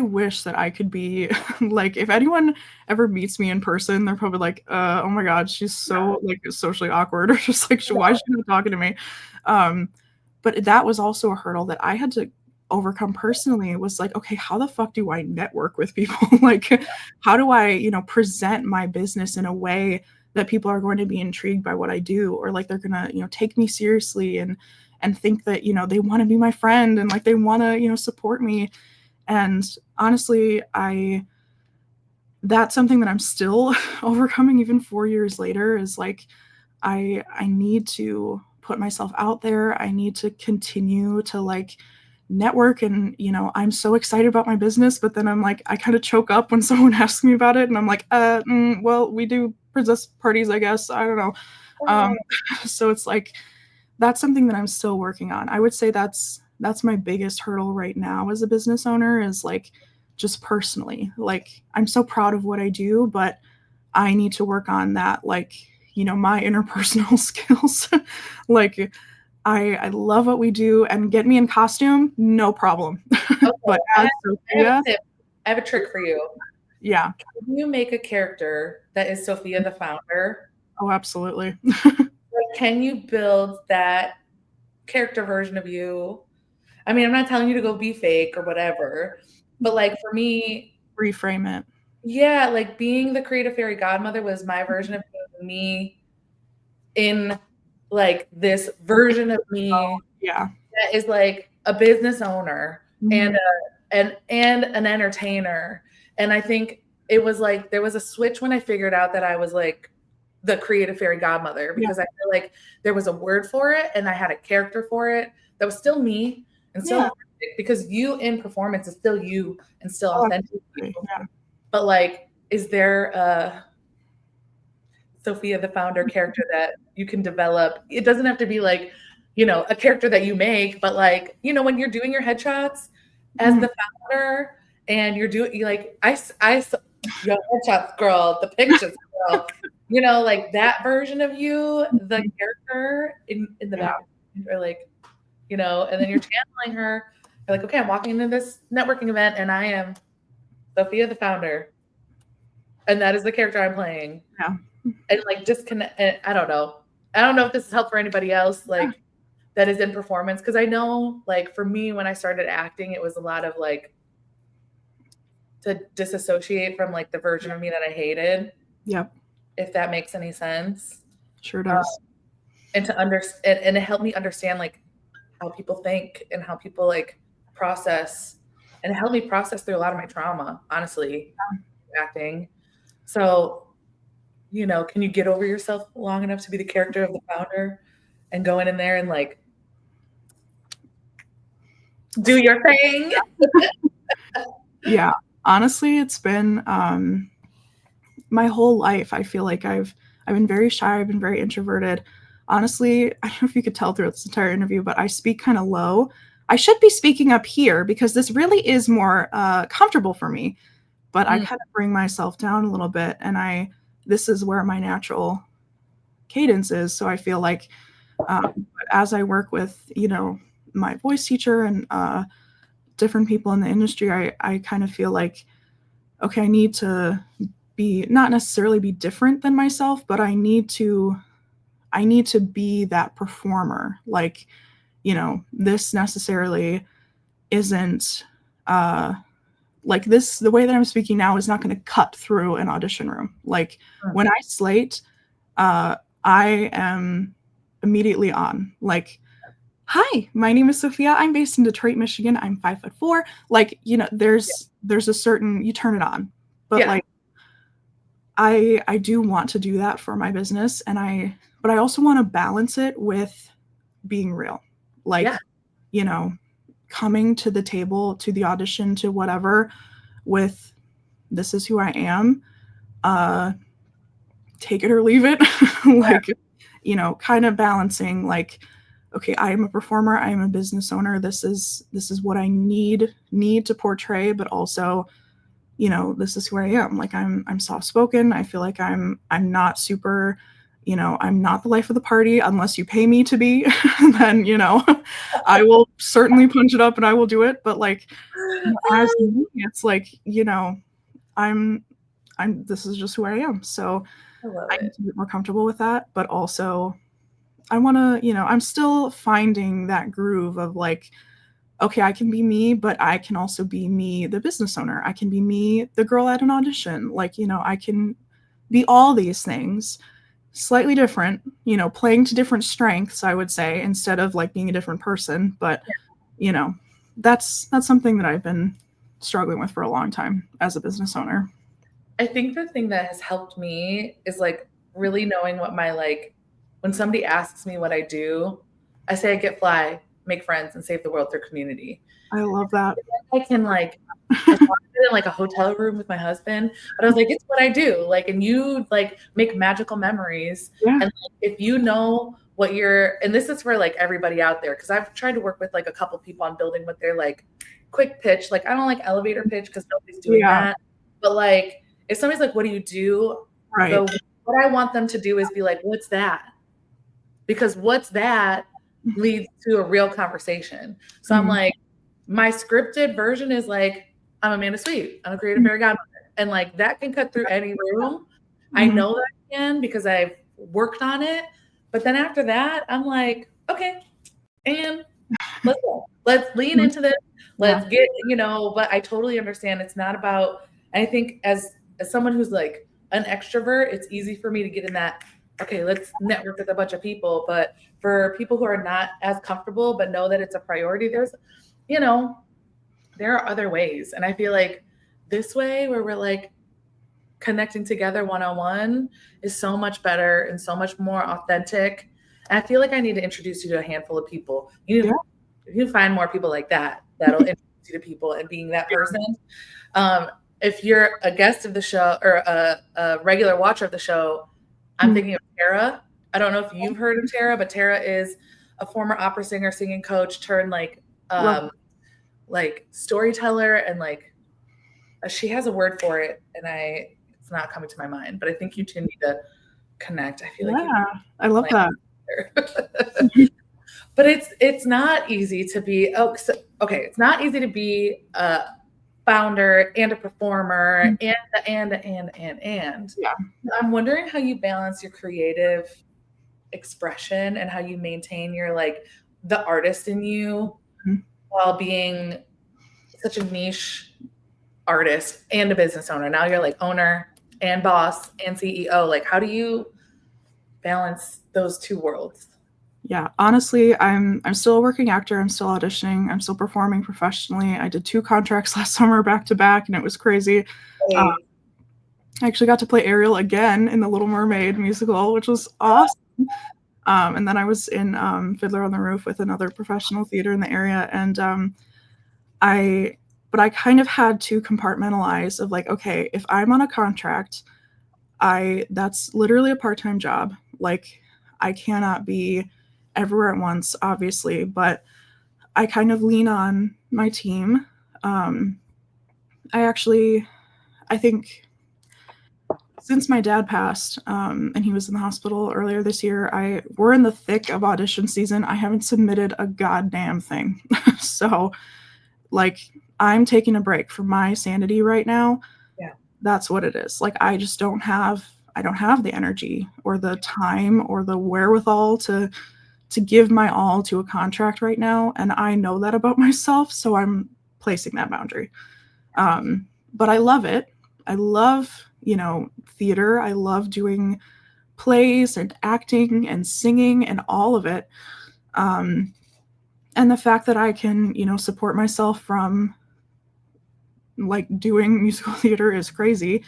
wish that I could be like, if anyone ever meets me in person, they're probably like, oh my God, she's so like socially awkward, or just like, why is she not talking to me? But that was also a hurdle that I had to overcome personally. It was like, okay, how the fuck do I network with people? Like, how do I, present my business in a way that people are going to be intrigued by what I do, or like they're gonna, take me seriously and think that, they want to be my friend and like they want to, support me. And honestly, that's something that I'm still overcoming even 4 years later, is like, I need to put myself out there. I need to continue to like network, and I'm so excited about my business, but then I'm like, I kind of choke up when someone asks me about it, and I'm like, well, we do princess parties, I guess, I don't know. So it's like, that's something that I'm still working on. I would say that's my biggest hurdle right now as a business owner, is like, just personally, like, I'm so proud of what I do, but I need to work on that, like, my interpersonal skills. Like, I love what we do, and get me in costume, no problem. Okay, but I have a trick for you. Yeah. Can you make a character that is Sofia the founder? Oh, absolutely. Can you build that character version of you? I mean, I'm not telling you to go be fake or whatever, but like for me, reframe it. Yeah, like being the Creative Fairy Godmother was my version of me in like this version of me that is like a business owner and an entertainer. And I think it was like there was a switch when I figured out that I was like the Creative Fairy Godmother, because I feel like there was a word for it and I had a character for it that was still me and still authentic, because you in performance is still you and still authentic. But like, is there a Sofia the founder character that you can develop? It doesn't have to be like, a character that you make, but like, when you're doing your headshots as the founder and you're doing, you like, your headshots, girl, the pictures, girl, like that version of you, the character in the back, or like, and then you're channeling her. You're like, okay, I'm walking into this networking event and I am Sofia the founder. And that is the character I'm playing. Yeah. And like disconnect. I don't know. I don't know if this is helpful for anybody else, like that is in performance. Cause I know like for me, when I started acting, it was a lot of like to disassociate from like the version of me that I hated. Yep. If that makes any sense. Sure does. And to understand, and it helped me understand like how people think and how people like process, and it helped me process through a lot of my trauma, honestly, acting. So can you get over yourself long enough to be the character of the founder and go in there and like do your thing? Yeah, honestly, it's been my whole life. I feel like I've been very shy. I've been very introverted. Honestly, I don't know if you could tell throughout this entire interview, but I speak kind of low. I should be speaking up here because this really is more comfortable for me. But I kind of bring myself down a little bit, and this is where my natural cadence is. So I feel like as I work with, my voice teacher and different people in the industry, I kind of feel like, okay, I need to not necessarily be different than myself, but I need to be that performer. Like, this necessarily isn't like this, the way that I'm speaking now is not going to cut through an audition room. Like when I slate, I am immediately on. Like, hi, my name is Sofia. I'm based in Detroit, Michigan. I'm 5'4". Like, there's a certain, you turn it on. But like, I do want to do that for my business, but I also want to balance it with being real. Like, coming to the table, to the audition, to whatever, with this is who I am. Take it or leave it. Like, kind of balancing, like, okay, I am a performer, I am a business owner. This is what I need to portray, but also, this is who I am. Like, I'm soft spoken. I feel like I'm not super, I'm not the life of the party unless you pay me to be. Then, I will certainly punch it up and I will do it. But like, as me, it's like, I'm this is just who I am. So I need to get more comfortable with that. But also I want to, I'm still finding that groove of like, okay, I can be me, but I can also be me, the business owner. I can be me, the girl at an audition. Like, I can be all these things, slightly different, playing to different strengths, I would say, instead of like being a different person. But, that's something that I've been struggling with for a long time as a business owner. I think the thing that has helped me is like really knowing what my, like, when somebody asks me what I do, I say I get fly, make friends, and save the world through community. I love that. I can like, I in like a hotel room with my husband, but I was like, it's what I do. Like, and you like make magical memories. Yeah. And like, if you know what and this is for like everybody out there, because I've tried to work with like a couple people on building what their like quick pitch. Like, I don't like elevator pitch because nobody's doing that. But like, if somebody's like, what do you do? Right. What I want them to do is be like, what's that? Because what's that leads to a real conversation. So I'm like, my scripted version is like, I'm Amanda Sweet. I'm a Creative Fairy Godmother. And like, that can cut through any room. I know that I can because I've worked on it. But then after that, I'm like, okay, and let's go. Let's lean into this. Let's get, but I totally understand. It's not about, and I think as someone who's like an extrovert, it's easy for me to get in that, okay, let's network with a bunch of people. But for people who are not as comfortable, but know that it's a priority, there's, there are other ways. And I feel like this way where we're like connecting together one-on-one is so much better and so much more authentic. And I feel like I need to introduce you to a handful of people. You find more people like that, that'll introduce you to people and being that person. If you're a guest of the show or a regular watcher of the show, I'm thinking of Tara. I don't know if you've heard of Tara, but Tara is a former opera singer, singing coach, turned like storyteller, and like she has a word for it, and it's not coming to my mind. But I think you two need to connect. I feel like I love that. But it's not easy to be it's not easy to be a founder and a performer and yeah. I'm wondering how you balance your creative expression and how you maintain your like the artist in you while being such a niche artist and a business owner. Now you're like owner and boss and CEO. Like, how do you balance those two worlds? Yeah, honestly, I'm still a working actor. I'm still auditioning. I'm still performing professionally. I did 2 contracts last summer back to back, and it was crazy. I actually got to play Ariel again in the Little Mermaid musical, which was awesome. And then I was in Fiddler on the Roof with another professional theater in the area. And I kind of had to compartmentalize of like, okay, if I'm on a contract, that's literally a part-time job. Like, I cannot be everywhere at once, obviously, but I kind of lean on my team. I think since my dad passed, and he was in the hospital earlier this year, we're in the thick of audition season. I haven't submitted a goddamn thing. So, like, I'm taking a break from my sanity right now. Yeah. That's what it is. Like, I don't have the energy or the time or the wherewithal to give my all to a contract right now. And I know that about myself. So I'm placing that boundary. But I love it. I love, theater. I love doing plays and acting and singing and all of it. And the fact that I can, support myself from like doing musical theater is crazy.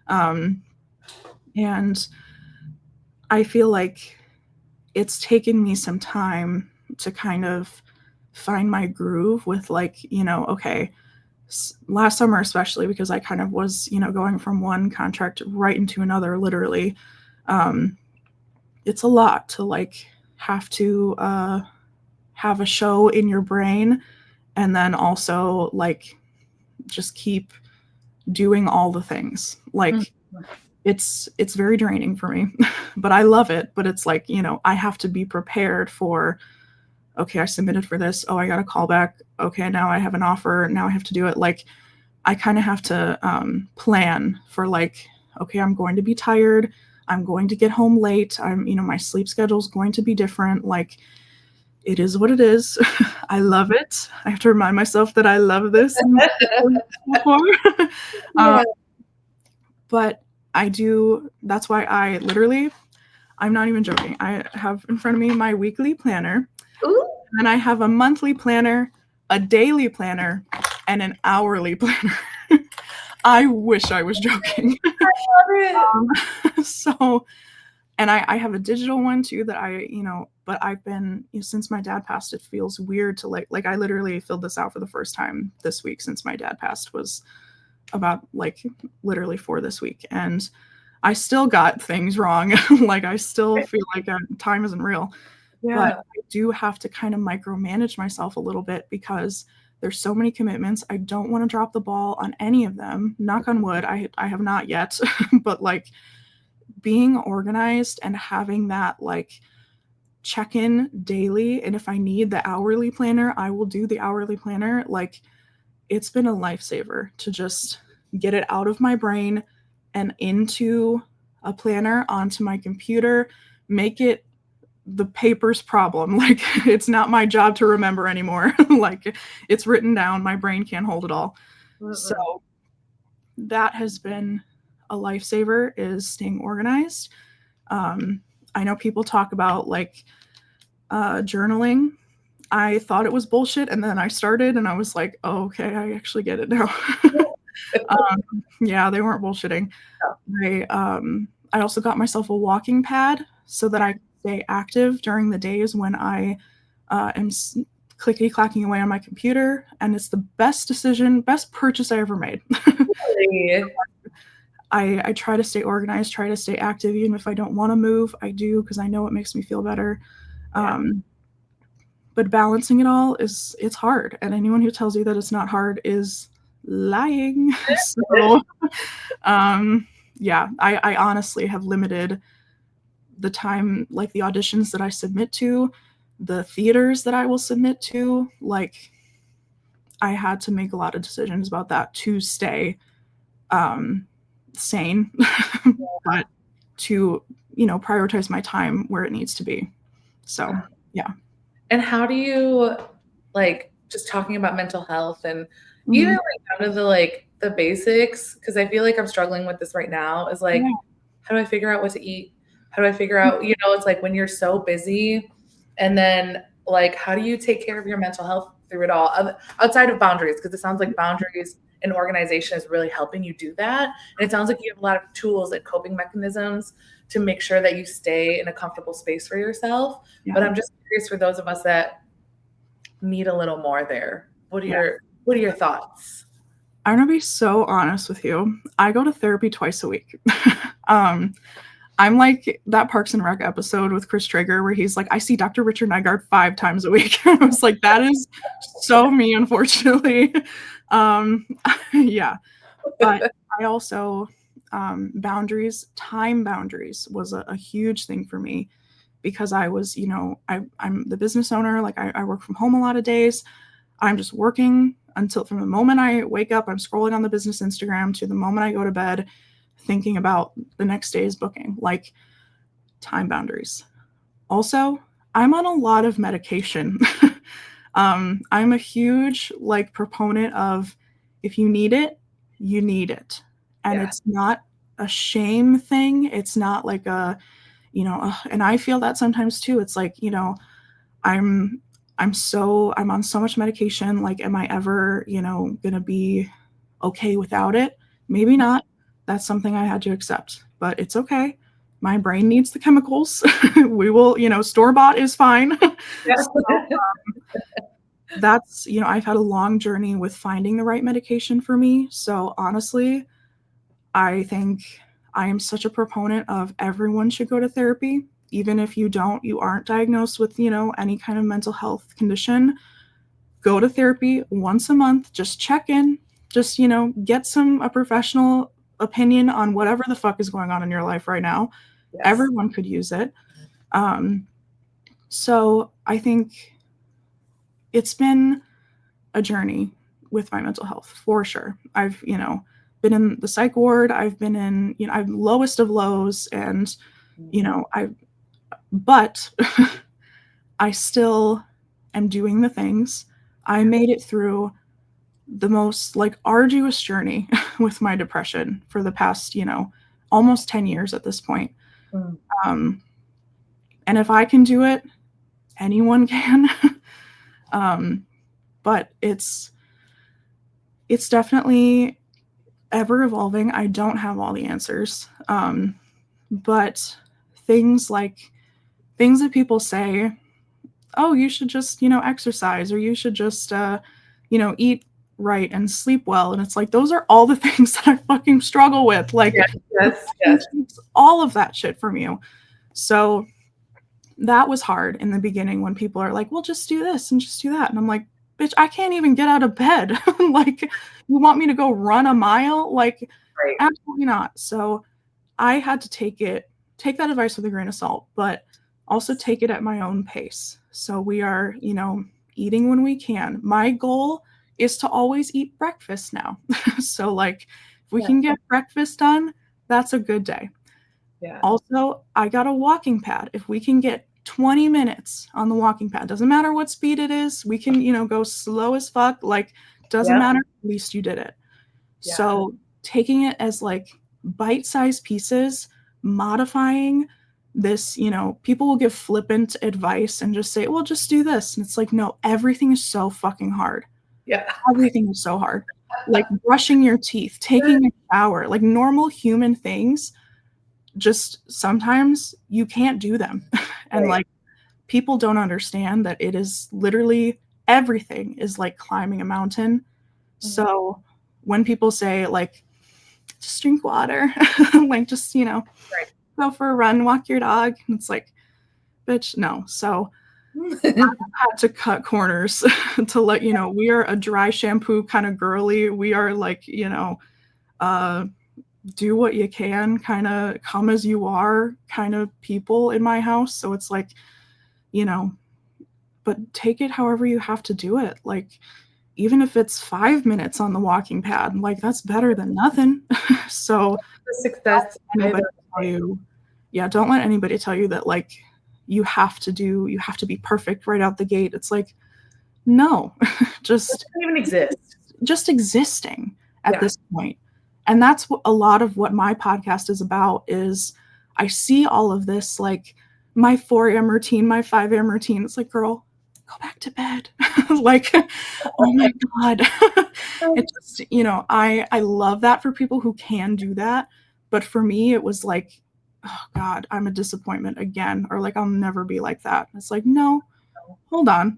And I feel like it's taken me some time to kind of find my groove with like, okay, last summer, especially because I kind of was, going from one contract right into another, literally. It's a lot to like have to have a show in your brain and then also like just keep doing all the things. Like, it's very draining for me, but I love it. But it's like, I have to be prepared for, okay, I submitted for this. Oh, I got a call back. Okay, now I have an offer. Now I have to do it. Like, I kind of have to plan for like, okay, I'm going to be tired. I'm going to get home late. My sleep schedule is going to be different. Like, it is what it is. I love it. I have to remind myself that I love this. But I do. That's why I'm not even joking. I have in front of me my weekly planner. Ooh. And I have a monthly planner, a daily planner, and an hourly planner. I wish I was joking. I love it. So, and I have a digital one too that but I've been, since my dad passed, it feels weird to like I literally filled this out for the first time this week since my dad passed, was about like literally for this week. And I still got things wrong. Like, I still feel like time isn't real. Yeah. But I do have to kind of micromanage myself a little bit because there's so many commitments. I don't want to drop the ball on any of them. Knock on wood, I have not yet. But like, being organized and having that like check-in daily, and if I need the hourly planner, I will do the hourly planner. Like, it's been a lifesaver to just get it out of my brain and into a planner onto my computer, make it the paper's problem. Like, it's not my job to remember anymore. Like, it's written down. My brain can't hold it all. So that has been a lifesaver, is staying organized. I know people talk about like journaling. I thought it was bullshit, and then I started and I was like, oh, okay, I actually get it now. Yeah, they weren't bullshitting. I also got myself a walking pad so that I can stay active during the days when I am clickety-clacking away on my computer, and it's the best purchase I ever made. Really? I try to stay organized, try to stay active, even if I don't want to move. I do, because I know it makes me feel better. Yeah. But balancing it all it's hard, and anyone who tells you that it's not hard is lying. So, yeah, I honestly have limited the time, like the auditions that I submit to, the theaters that I will submit to. Like, I had to make a lot of decisions about that to stay sane, but to, prioritize my time where it needs to be. So, yeah. And how do you, like, just talking about mental health and even like down to the basics, because I feel like I'm struggling with this right now, is like, how do I figure out what to eat? How do I figure out, it's like when you're so busy, and then like, how do you take care of your mental health through it all outside of boundaries? Because it sounds like boundaries an organization is really helping you do that. And it sounds like you have a lot of tools and coping mechanisms to make sure that you stay in a comfortable space for yourself. Yeah. But I'm just curious for those of us that need a little more there. What are your thoughts? I'm going to be so honest with you. I go to therapy twice a week. I'm like that Parks and Rec episode with Chris Traeger where he's like, I see Dr. Richard Nygaard 5 times a week. I was like, that is so me, unfortunately. Yeah. But I also, time boundaries was a huge thing for me because I was, I'm the business owner. Like I work from home a lot of days. I'm just working until from the moment I wake up, I'm scrolling on the business Instagram to the moment I go to bed, thinking about the next day's booking, like time boundaries. Also, I'm on a lot of medication. I'm a huge proponent of if you need it, you need it. And it's not a shame thing. It's not like a, and I feel that sometimes too. It's like, I'm on so much medication. Like, am I ever, going to be okay without it? Maybe not. That's something I had to accept, but it's okay. My brain needs the chemicals. We will, store-bought is fine. So, that's, I've had a long journey with finding the right medication for me. So honestly, I think I am such a proponent of everyone should go to therapy. Even if you aren't diagnosed with, any kind of mental health condition, go to therapy once a month, just check in, just, get a professional opinion on whatever the fuck is going on in your life right now. Yes. Everyone could use it. So I think it's been a journey with my mental health for sure. I've, been in the psych ward. I've been in, I'm lowest of lows and, but I still am doing the things. I made it through the most arduous journey with my depression for the past, almost 10 years at this point. And if I can do it, anyone can. But it's definitely ever evolving. I don't have all the answers. But things that people say, oh, you should just, exercise, or you should just, eat right and sleep well. And it's like, those are all the things that I fucking struggle with. Yes. All of that shit from you. So that was hard in the beginning when people are like, well, just do this and just do that. And I'm like, bitch, I can't even get out of bed. You want me to go run a mile? Right. Absolutely not. So I had to take that advice with a grain of salt, but also take it at my own pace. So we are, eating when we can. My goal is to always eat breakfast now. So if we can get breakfast done, that's a good day. Yeah. Also, I got a walking pad. If we can get 20 minutes on the walking pad, doesn't matter what speed it is. We can, go slow as fuck. Doesn't matter. At least you did it. Yeah. So taking it as bite-sized pieces, modifying this, people will give flippant advice and just say, well, just do this. And it's like, no, everything is so fucking hard. Yeah. Everything is so hard. Brushing your teeth, taking a shower, normal human things, just sometimes you can't do them. And people don't understand that it is literally everything is like climbing a mountain. Mm-hmm. So when people say just drink water, just, go for a run, walk your dog. And it's like, bitch, no. So I had to cut corners to let you know we are a dry shampoo kind of girly. We are do what you can, kind of come as you are kind of people in my house. So it's but take it however you have to do it. Even if it's 5 minutes on the walking pad, that's better than nothing. So success. Don't let anybody tell you that you have to be perfect right out the gate. It's no, just it doesn't even exist. Just existing at this point. And that's a lot of what my podcast is about. Is I see all of this my 4 a.m. routine, my 5 a.m. routine. It's girl, go back to bed. Like, oh my God. It's just, I love that for people who can do that. But for me, it was like, oh God, I'm a disappointment again. Or like, I'll never be like that. It's like, no, hold on.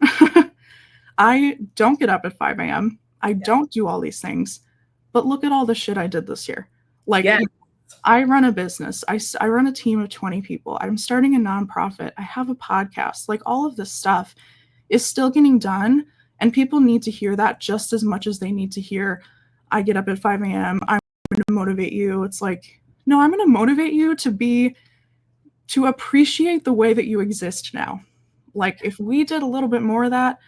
I don't get up at 5 a.m. I don't do all these things. But look at all the shit I did this year. Like, I run a business. I run a team of 20 people. I'm starting a nonprofit. I have a podcast. Like, all of this stuff is still getting done. And people need to hear that just as much as they need to hear, I get up at 5 a.m. I'm going to motivate you. It's like, no, I'm going to motivate you to appreciate the way that you exist now. Like, if we did a little bit more of that,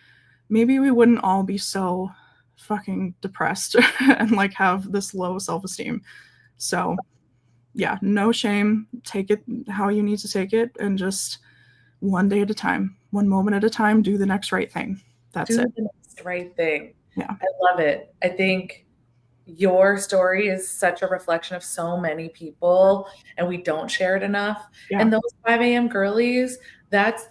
maybe we wouldn't all be so fucking depressed and like have this low self-esteem. So yeah, no shame. Take it how you need to take it, and just one day at a time, one moment at a time, do the next right thing. That's it. Do the next right thing. Yeah. I love it. I think your story is such a reflection of so many people, and we don't share it enough. Yeah. And those 5 a.m. girlies, that is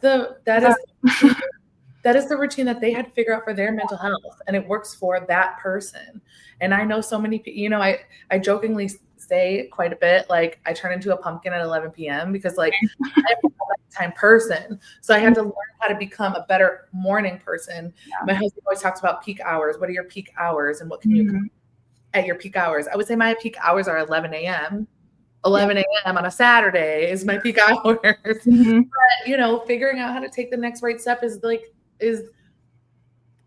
the routine that they had to figure out for their mental health, and it works for that person. And I know so many people, I jokingly say quite a bit, like, I turn into a pumpkin at 11 p.m. because like I'm a nighttime person. So I had to learn how to become a better morning person. Yeah. My husband always talks about peak hours. What are your peak hours, and what can you at your peak hours? I would say my peak hours are 11 a.m. 11 a.m. on a Saturday is my peak hours. But, figuring out how to take the next right step is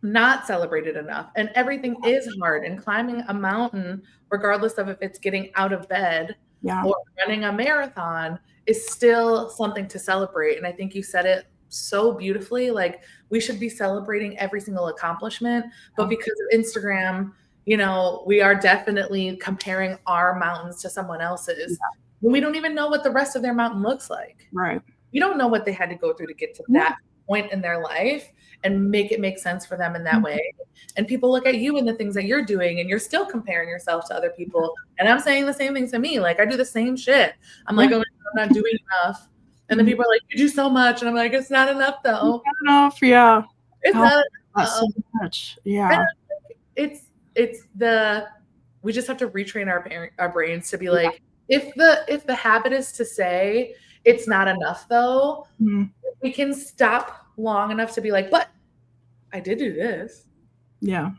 not celebrated enough. And everything is hard. And climbing a mountain, regardless of if it's getting out of bed or running a marathon, is still something to celebrate. And I think you said it so beautifully. Like, we should be celebrating every single accomplishment, but because of Instagram, we are definitely comparing our mountains to someone else's. When we don't even know what the rest of their mountain looks like. Right. We don't know what they had to go through to get to that point in their life and make it make sense for them in that way. And people look at you and the things that you're doing, and you're still comparing yourself to other people. And I'm saying the same thing to me. Like, I do the same shit. I'm like, oh, I'm not doing enough. And then people are like, you do so much. And I'm like, it's not enough though. It's not enough. Yeah. It's not enough. So much. Yeah. We just have to retrain our brains to be like, if the habit is to say it's not enough though, we can stop long enough to be like, but I did do this. Yeah.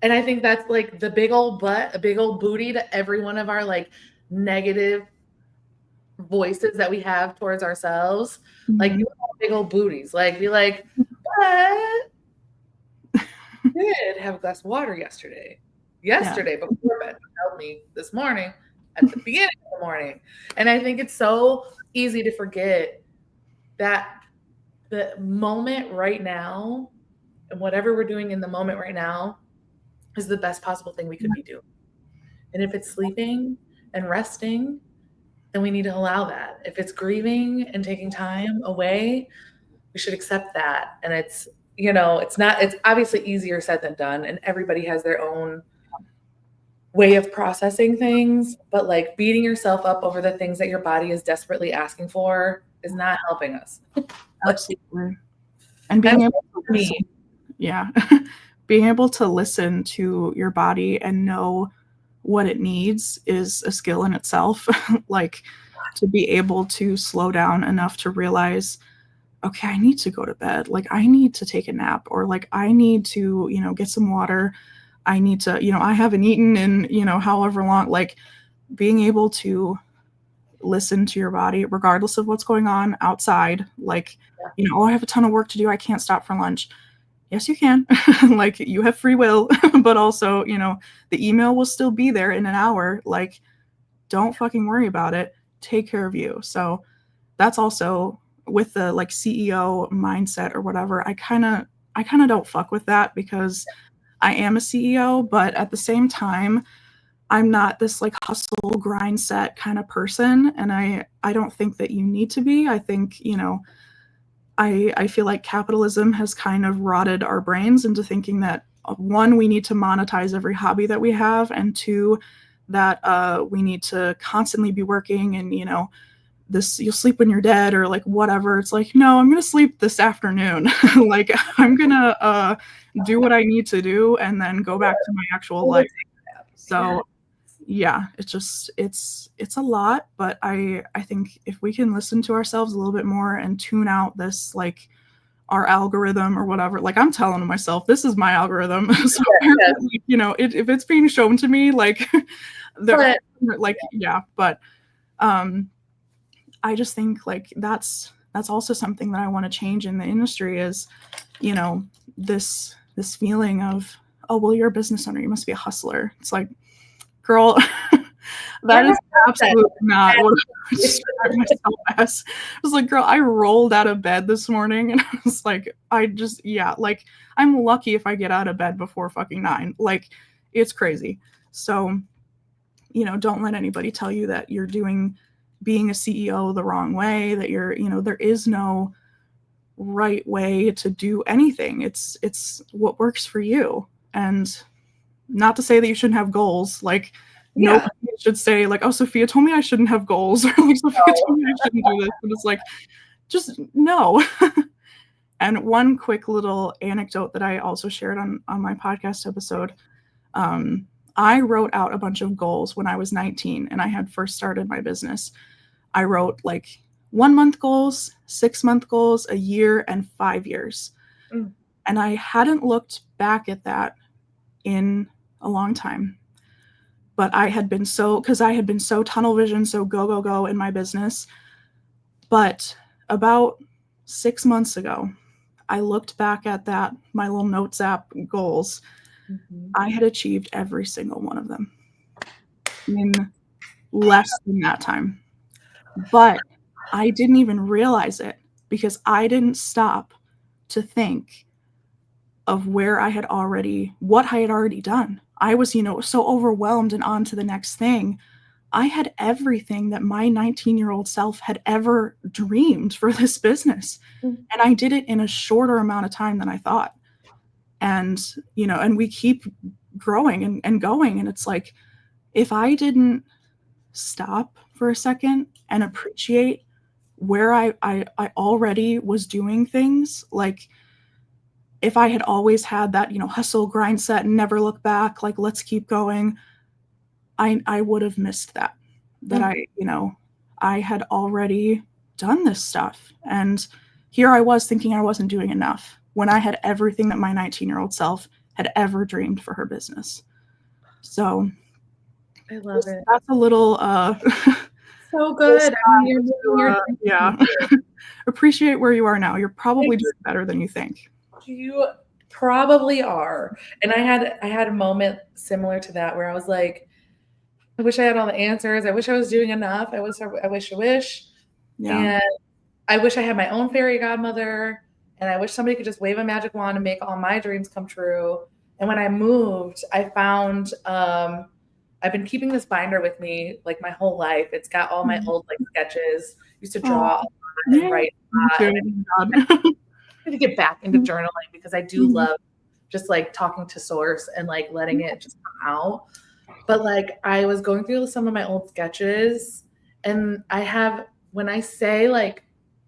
And I think that's like the big old butt, a big old booty to every one of our like negative voices that we have towards ourselves. Like, you have big old booties. Like, be like, but did have a glass of water yesterday before bed. Helped me this morning at the beginning of the morning. And I think it's so easy to forget that the moment right now and whatever we're doing in the moment right now is the best possible thing we could be doing. And if it's sleeping and resting, then we need to allow that. If it's grieving and taking time away, we should accept that. And it's obviously easier said than done, and everybody has their own way of processing things, but like beating yourself up over the things that your body is desperately asking for is not helping us. Absolutely. And being able to listen to your body and know what it needs is a skill in itself. Like, to be able to slow down enough to realize, okay, I need to go to bed. Like, I need to take a nap, or like, I need to, get some water. I need to, I haven't eaten in, however long. Like, being able to listen to your body, regardless of what's going on outside. Like, I have a ton of work to do. I can't stop for lunch. Yes, you can. Like, you have free will, but also, the email will still be there in an hour. Like, don't fucking worry about it. Take care of you. So that's also with the like CEO mindset or whatever. I kind of don't fuck with that, because I am a CEO, but at the same time, I'm not this like hustle grind set kind of person. And I don't think that you need to be. I think, I feel like capitalism has kind of rotted our brains into thinking that, one, we need to monetize every hobby that we have, and two, that we need to constantly be working, and you'll sleep when you're dead or like whatever. It's like, no, I'm gonna sleep this afternoon. Like I'm gonna do what I need to do and then go back to my actual life. So yeah, it's a lot, but I think if we can listen to ourselves a little bit more and tune out this like our algorithm or whatever, like I'm telling myself this is my algorithm. So you know, if it's being shown to me, like but I just think like that's also something that I want to change in the industry is, you know, this feeling of, oh, well, you're a business owner, you must be a hustler. It's like, girl, that is absolutely not what I describe myself as. I was like, girl, I rolled out of bed this morning and I was like, like I'm lucky if I get out of bed before fucking 9. Like it's crazy. So, you know, don't let anybody tell you that you're being a CEO the wrong way, that you're, you know, there is no right way to do anything. It's what works for you. And not to say that you shouldn't have goals. Like nobody should say like, oh, Sofia told me I shouldn't have goals, or like Sofia told me I shouldn't do this. But it's like, just no. And one quick little anecdote that I also shared on my podcast episode. I wrote out a bunch of goals when I was 19 and I had first started my business. I wrote like 1 month goals, 6 month goals, a year, and 5 years. And I hadn't looked back at that in a long time. But I had been so tunnel vision, so go in my business. But about 6 months ago, I looked back at my little notes app goals. I had achieved every single one of them in less than that time. But I didn't even realize it because I didn't stop to think of what I had already done. I was, you know, so overwhelmed and on to the next thing. I had everything that my 19-year-old self had ever dreamed for this business. And I did it in a shorter amount of time than I thought. And, you know, and we keep growing and going. And it's like, if I didn't stop for a second and appreciate where I already was doing things, like if I had always had that, you know, hustle, grind set and never look back, like let's keep going, I would have missed that I, you know, I had already done this stuff. And here I was thinking I wasn't doing enough when I had everything that my 19-year-old self had ever dreamed for her business. So I love it. That's a little so good. Appreciate where you are now. You're probably doing better than you think. You probably are. And I had a moment similar to that where I was like, I wish I had all the answers. I wish I was doing enough. I wish. Yeah. And I wish I had my own fairy godmother. And I wish somebody could just wave a magic wand and make all my dreams come true. And when I moved, I found I've been keeping this binder with me like my whole life. It's got all my old like sketches. I used to draw and write a lot. I need to get back into journaling because I do love just like talking to source and like letting it just come out. But like I was going through some of my old sketches and when I say like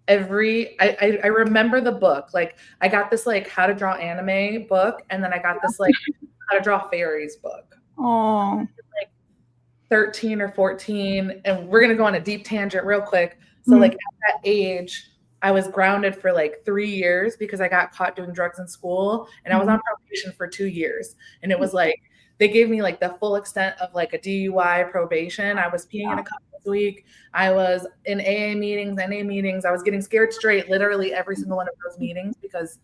I remember the book. Like I got this like how to draw anime book and then I got this like how to draw fairies book. Oh, like 13 or 14 and we're going to go on a deep tangent real quick. So like at that age, I was grounded for like 3 years because I got caught doing drugs in school and I was on probation for 2 years. And it was like, they gave me like the full extent of like a DUI probation. I was peeing in a cup this week. I was in AA meetings, NA meetings. I was getting scared straight literally every single one of those meetings because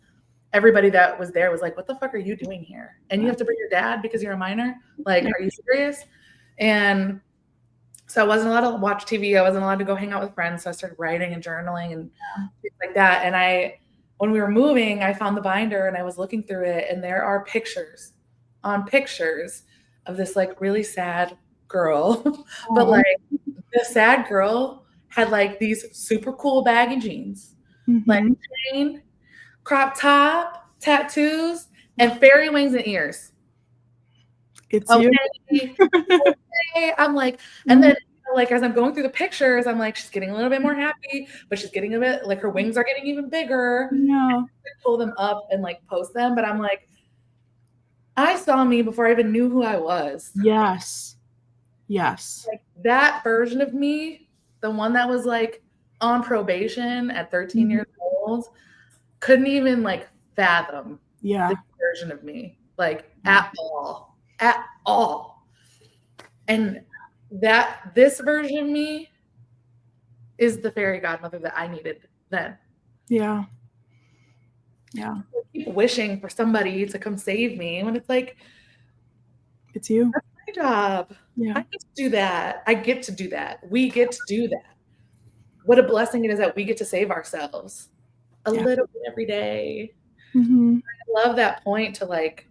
everybody that was there was like, what the fuck are you doing here? And you have to bring your dad because you're a minor? Like, are you serious? And so I wasn't allowed to watch TV. I wasn't allowed to go hang out with friends. So I started writing and journaling and things like that. And when we were moving, I found the binder and I was looking through it and there are pictures of this like really sad girl. But like the sad girl had like these super cool baggy jeans, like chain, crop top, tattoos, and fairy wings and ears. It's you. Okay. I'm like, and then like as I'm going through the pictures, I'm like, she's getting a little bit more happy, but she's getting a bit like her wings are getting even bigger. Yeah. Pull them up and like post them, but I'm like, I saw me before I even knew who I was. Yes. Like that version of me, the one that was like on probation at 13 years old, couldn't even like fathom this version of me, like at all. And this version of me is the fairy godmother that I needed then. Yeah. I keep wishing for somebody to come save me when it's like, it's you. That's my job. Yeah. I get to do that. I get to do that. We get to do that. What a blessing it is that we get to save ourselves a little bit every day. Mm-hmm. I love that point to like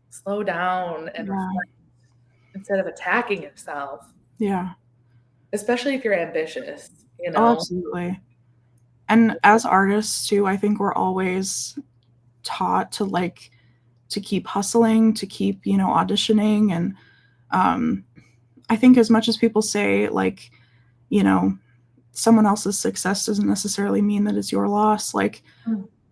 slow down and reflect instead of attacking yourself. Yeah. Especially if you're ambitious, you know? Oh, absolutely. And as artists too, I think we're always taught to like to keep hustling, to keep, you know, auditioning. And I think as much as people say like, you know, someone else's success doesn't necessarily mean that it's your loss. Like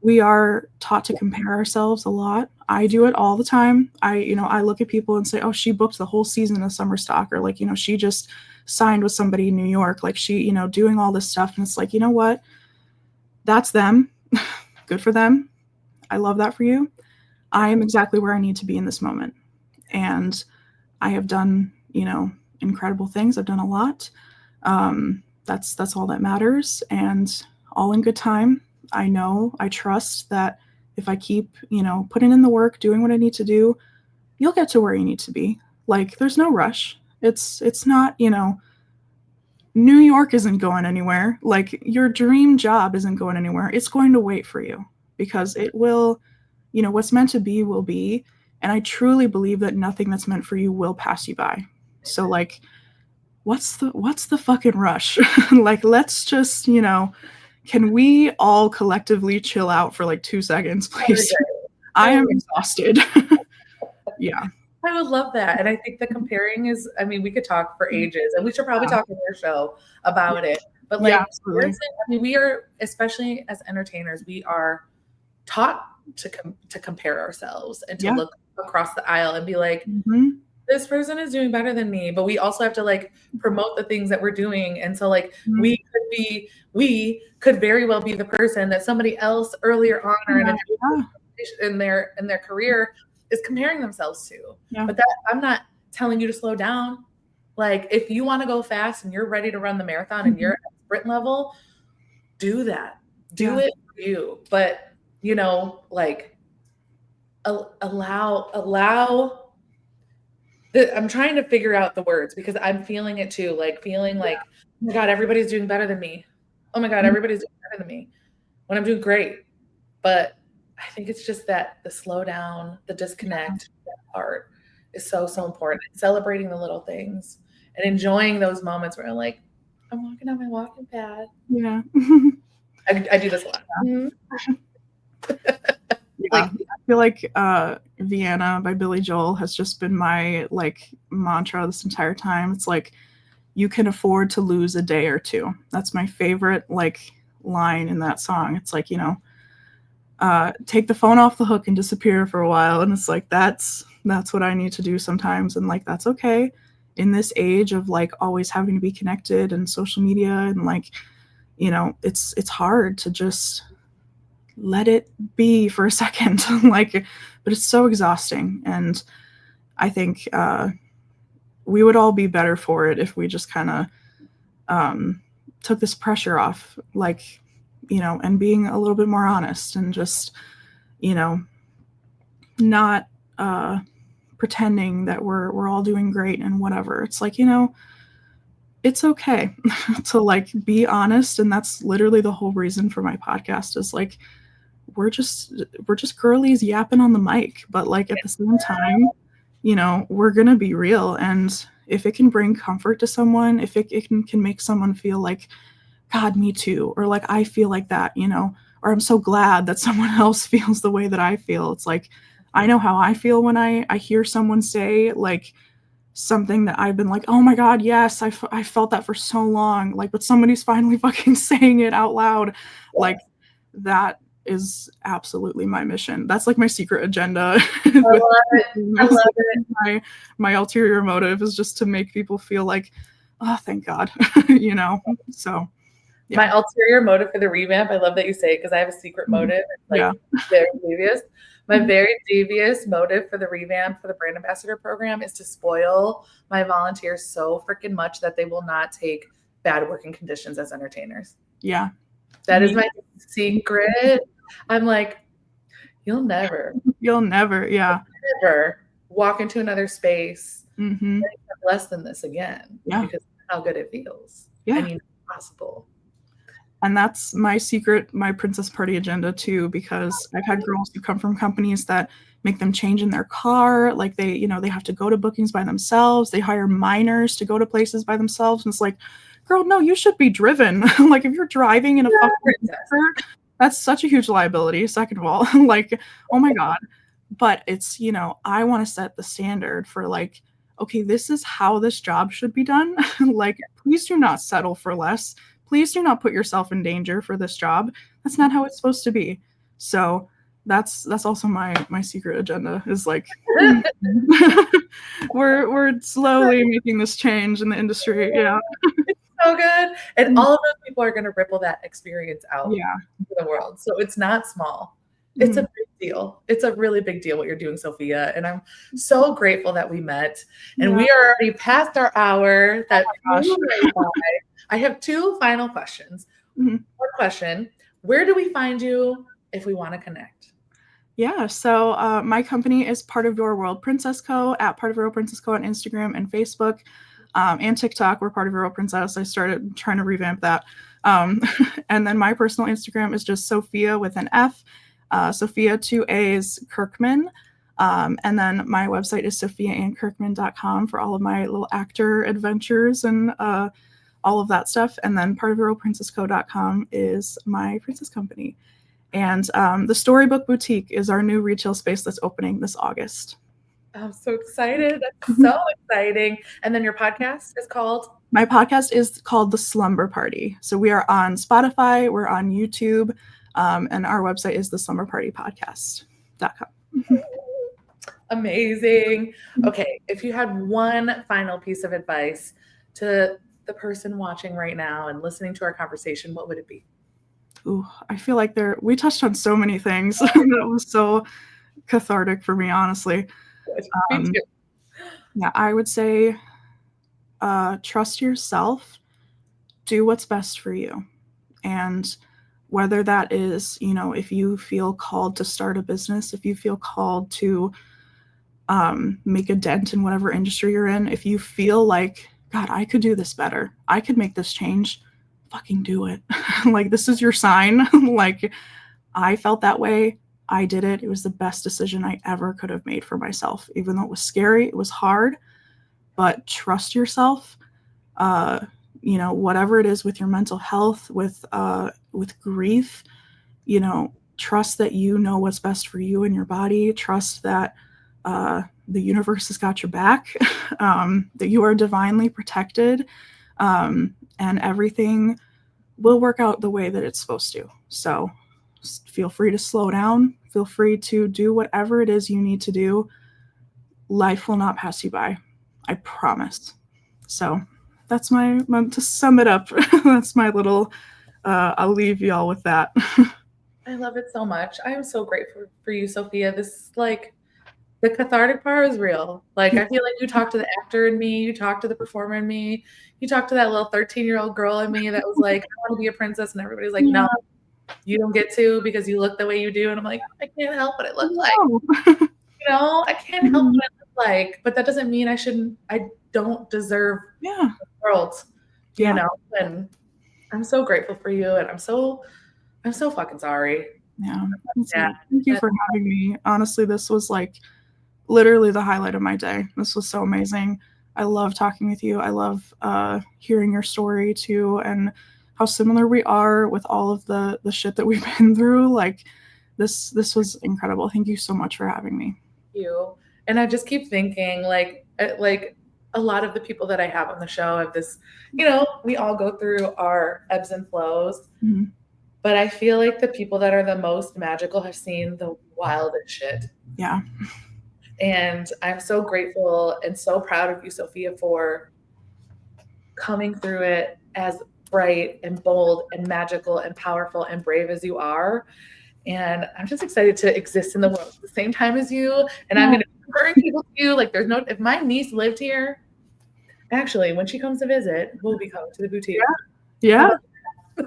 we are taught to compare ourselves a lot. I do it all the time. I look at people and say, oh, she booked the whole season of summer stock, or like, you know, she just signed with somebody in New York, like she, you know, doing all this stuff. And it's like, you know what? That's them. Good for them. I love that for you. I am exactly where I need to be in this moment. And I have done, you know, incredible things. I've done a lot. That's all that matters. And all in good time. I trust that if I keep, you know, putting in the work, doing what I need to do, you'll get to where you need to be. Like there's no rush. It's not, you know, New York isn't going anywhere. Like your dream job isn't going anywhere. It's going to wait for you because it will, you know, what's meant to be will be. And I truly believe that nothing that's meant for you will pass you by. So like, what's the fucking rush? Like, let's just, you know, can we all collectively chill out for like 2 seconds, please? I am exhausted. Yeah. I would love that. And I think the comparing is, I mean, we could talk for ages and we should probably talk on your show about it. But like, I mean, we are, especially as entertainers, we are taught to compare ourselves and to look across the aisle and be like, this person is doing better than me. But we also have to like promote the things that we're doing. And so like we could very well be the person that somebody else earlier on or in their career is comparing themselves to. But that I'm not telling you to slow down. Like if you want to go fast and you're ready to run the marathon and you're at sprint level, do that. Do it for you. But you know, like allow I'm trying to figure out the words because I'm feeling it too, like feeling like, oh my God, everybody's doing better than me. Oh my God, everybody's doing better than me when I'm doing great. But I think it's just that the slow down, the disconnect, that part is so important. Celebrating the little things and enjoying those moments where I'm like, I'm walking on my walking pad. Yeah. I do this a lot. Like, I feel like Vienna by Billy Joel has just been my like mantra this entire time. It's like, you can afford to lose a day or two. That's my favorite like line in that song. It's like, you know, take the phone off the hook and disappear for a while. And it's like, that's what I need to do sometimes. And like, that's okay in this age of like always having to be connected and social media. And like, you know, it's hard to just let it be for a second. Like, but it's so exhausting. And I think we would all be better for it if we just kind of took this pressure off, like, you know, and being a little bit more honest and just, you know, not pretending that we're all doing great and whatever. It's like, you know, it's okay to like be honest. And that's literally the whole reason for my podcast is like, we're just girlies yapping on the mic, but like at the same time, you know, we're going to be real. And if it can bring comfort to someone, if it can make someone feel like, God, me too. Or like, I feel like that, you know, or I'm so glad that someone else feels the way that I feel. It's like, I know how I feel when I hear someone say like something that I've been like, oh my God, yes, I felt that for so long. Like, but somebody's finally fucking saying it out loud. Yeah. Like, that is absolutely my mission. That's like my secret agenda. I love it. I love it. My ulterior motive is just to make people feel like, oh, thank God, you know? So, yeah. My ulterior motive for the revamp, I love that you say it because I have a secret motive. It's like very devious. My very devious motive for the revamp for the brand ambassador program is to spoil my volunteers so freaking much that they will not take bad working conditions as entertainers. Yeah. That is my secret. I'm like, you'll never, yeah, never walk into another space mm-hmm. less than this again. Yeah. Because of how good it feels. Yeah. I mean, it's possible. And that's my secret, my princess party agenda too, because I've had girls who come from companies that make them change in their car. Like they, you know, they have to go to bookings by themselves. They hire minors to go to places by themselves. And it's like, girl, no, you should be driven. Like if you're driving in a fucking car, that's such a huge liability. Second of all, like, oh my God. But it's, you know, I want to set the standard for like, okay, this is how this job should be done. Like, please do not settle for less. Please do not put yourself in danger for this job. That's not how it's supposed to be. So that's also my secret agenda is like we're slowly making this change in the industry. Yeah. It's so good. And all of those people are going to ripple that experience out into the world. So it's not small. It's a big deal. It's a really big deal what you're doing, Sofia. And I'm so grateful that we met. And we are already past our hour. That I have two final questions. One question, where do we find you if we want to connect? Yeah, so my company is Part of Your World Princess Co. at Part of Your World Princess Co. on Instagram and Facebook and TikTok. We're Part of Your World Princess. I started trying to revamp that. And then my personal Instagram is just Sofia with an F, Sofia 2 A's Kirkman. And then my website is sofiaandkirkman.com for all of my little actor adventures and all of that stuff. And then partofyourworldprincessco.com is my princess company. And the Storybook Boutique is our new retail space that's opening this August. I'm so excited. That's so exciting. And then your podcast is called? My podcast is called The Slumber Party. So we are on Spotify, we're on YouTube, and our website is theslumberpartypodcast.com. Amazing. Okay, if you had one final piece of advice to the person watching right now and listening to our conversation, what would it be? Ooh, I feel like we touched on so many things. That was so cathartic for me, honestly. Me too. Yeah, I would say trust yourself, do what's best for you. And whether that is, you know, if you feel called to start a business, if you feel called to make a dent in whatever industry you're in, if you feel like, God, I could do this better, I could make this change, fucking do it. Like, this is your sign. Like, I felt that way. I did it. It was the best decision I ever could have made for myself. Even though it was scary, it was hard, but trust yourself. You know, whatever it is with your mental health, with grief, you know, trust that you know what's best for you and your body. Trust that the universe has got your back, that you are divinely protected, and everything will work out the way that it's supposed to. So feel free to slow down. Feel free to do whatever it is you need to do. Life will not pass you by. I promise. So that's my to sum it up. That's my little, I'll leave y'all with that. I love it so much. I am so grateful for you, Sofia. This is like, the cathartic part is real. Like, I feel like you talked to the actor in me, you talked to the performer in me, you talked to that little 13-year-old girl in me that was like, I want to be a princess. And everybody's like, no, you don't get to because you look the way you do. And I'm like, I can't help what I look like. You know, I can't help what I look like. But that doesn't mean I don't deserve the world. You know, and I'm so grateful for you. And I'm so fucking sorry. Yeah. Thank you for having me. Honestly, this was like literally the highlight of my day. This was so amazing. I love talking with you. I love hearing your story too, and how similar we are with all of the shit that we've been through. Like, this was incredible. Thank you so much for having me. Thank you. And I just keep thinking, like a lot of the people that I have on the show have this, we all go through our ebbs and flows, but I feel like the people that are the most magical have seen the wildest shit. Yeah. And I'm so grateful and so proud of you, Sofia, for coming through it as bright and bold and magical and powerful and brave as you are. And I'm just excited to exist in the world at the same time as you. And I'm going to be referring people to you. Like, if my niece lived here, actually, when she comes to visit, we'll be coming to the boutique. Yeah.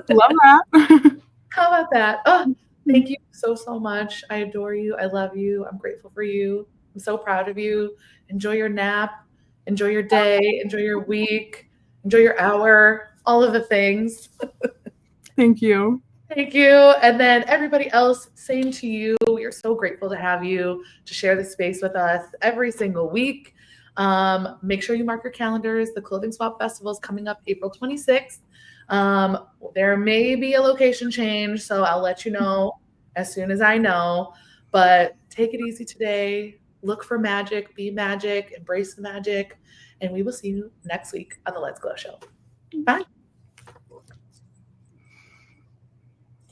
Love that. How about that? Oh, thank you so much. I adore you. I love you. I'm grateful for you. I'm so proud of you. Enjoy your nap. Enjoy your day. Enjoy your week. Enjoy your hour. All of the things. Thank you. Thank you. And then everybody else, same to you. We are so grateful to have you to share this space with us every single week. Make sure you mark your calendars. The Clothing Swap Festival is coming up April 26th. There may be a location change, so I'll let you know as soon as I know. But take it easy today. Look for magic. Be magic. Embrace the magic. And we will see you next week on the Let's Glow Show. Bye.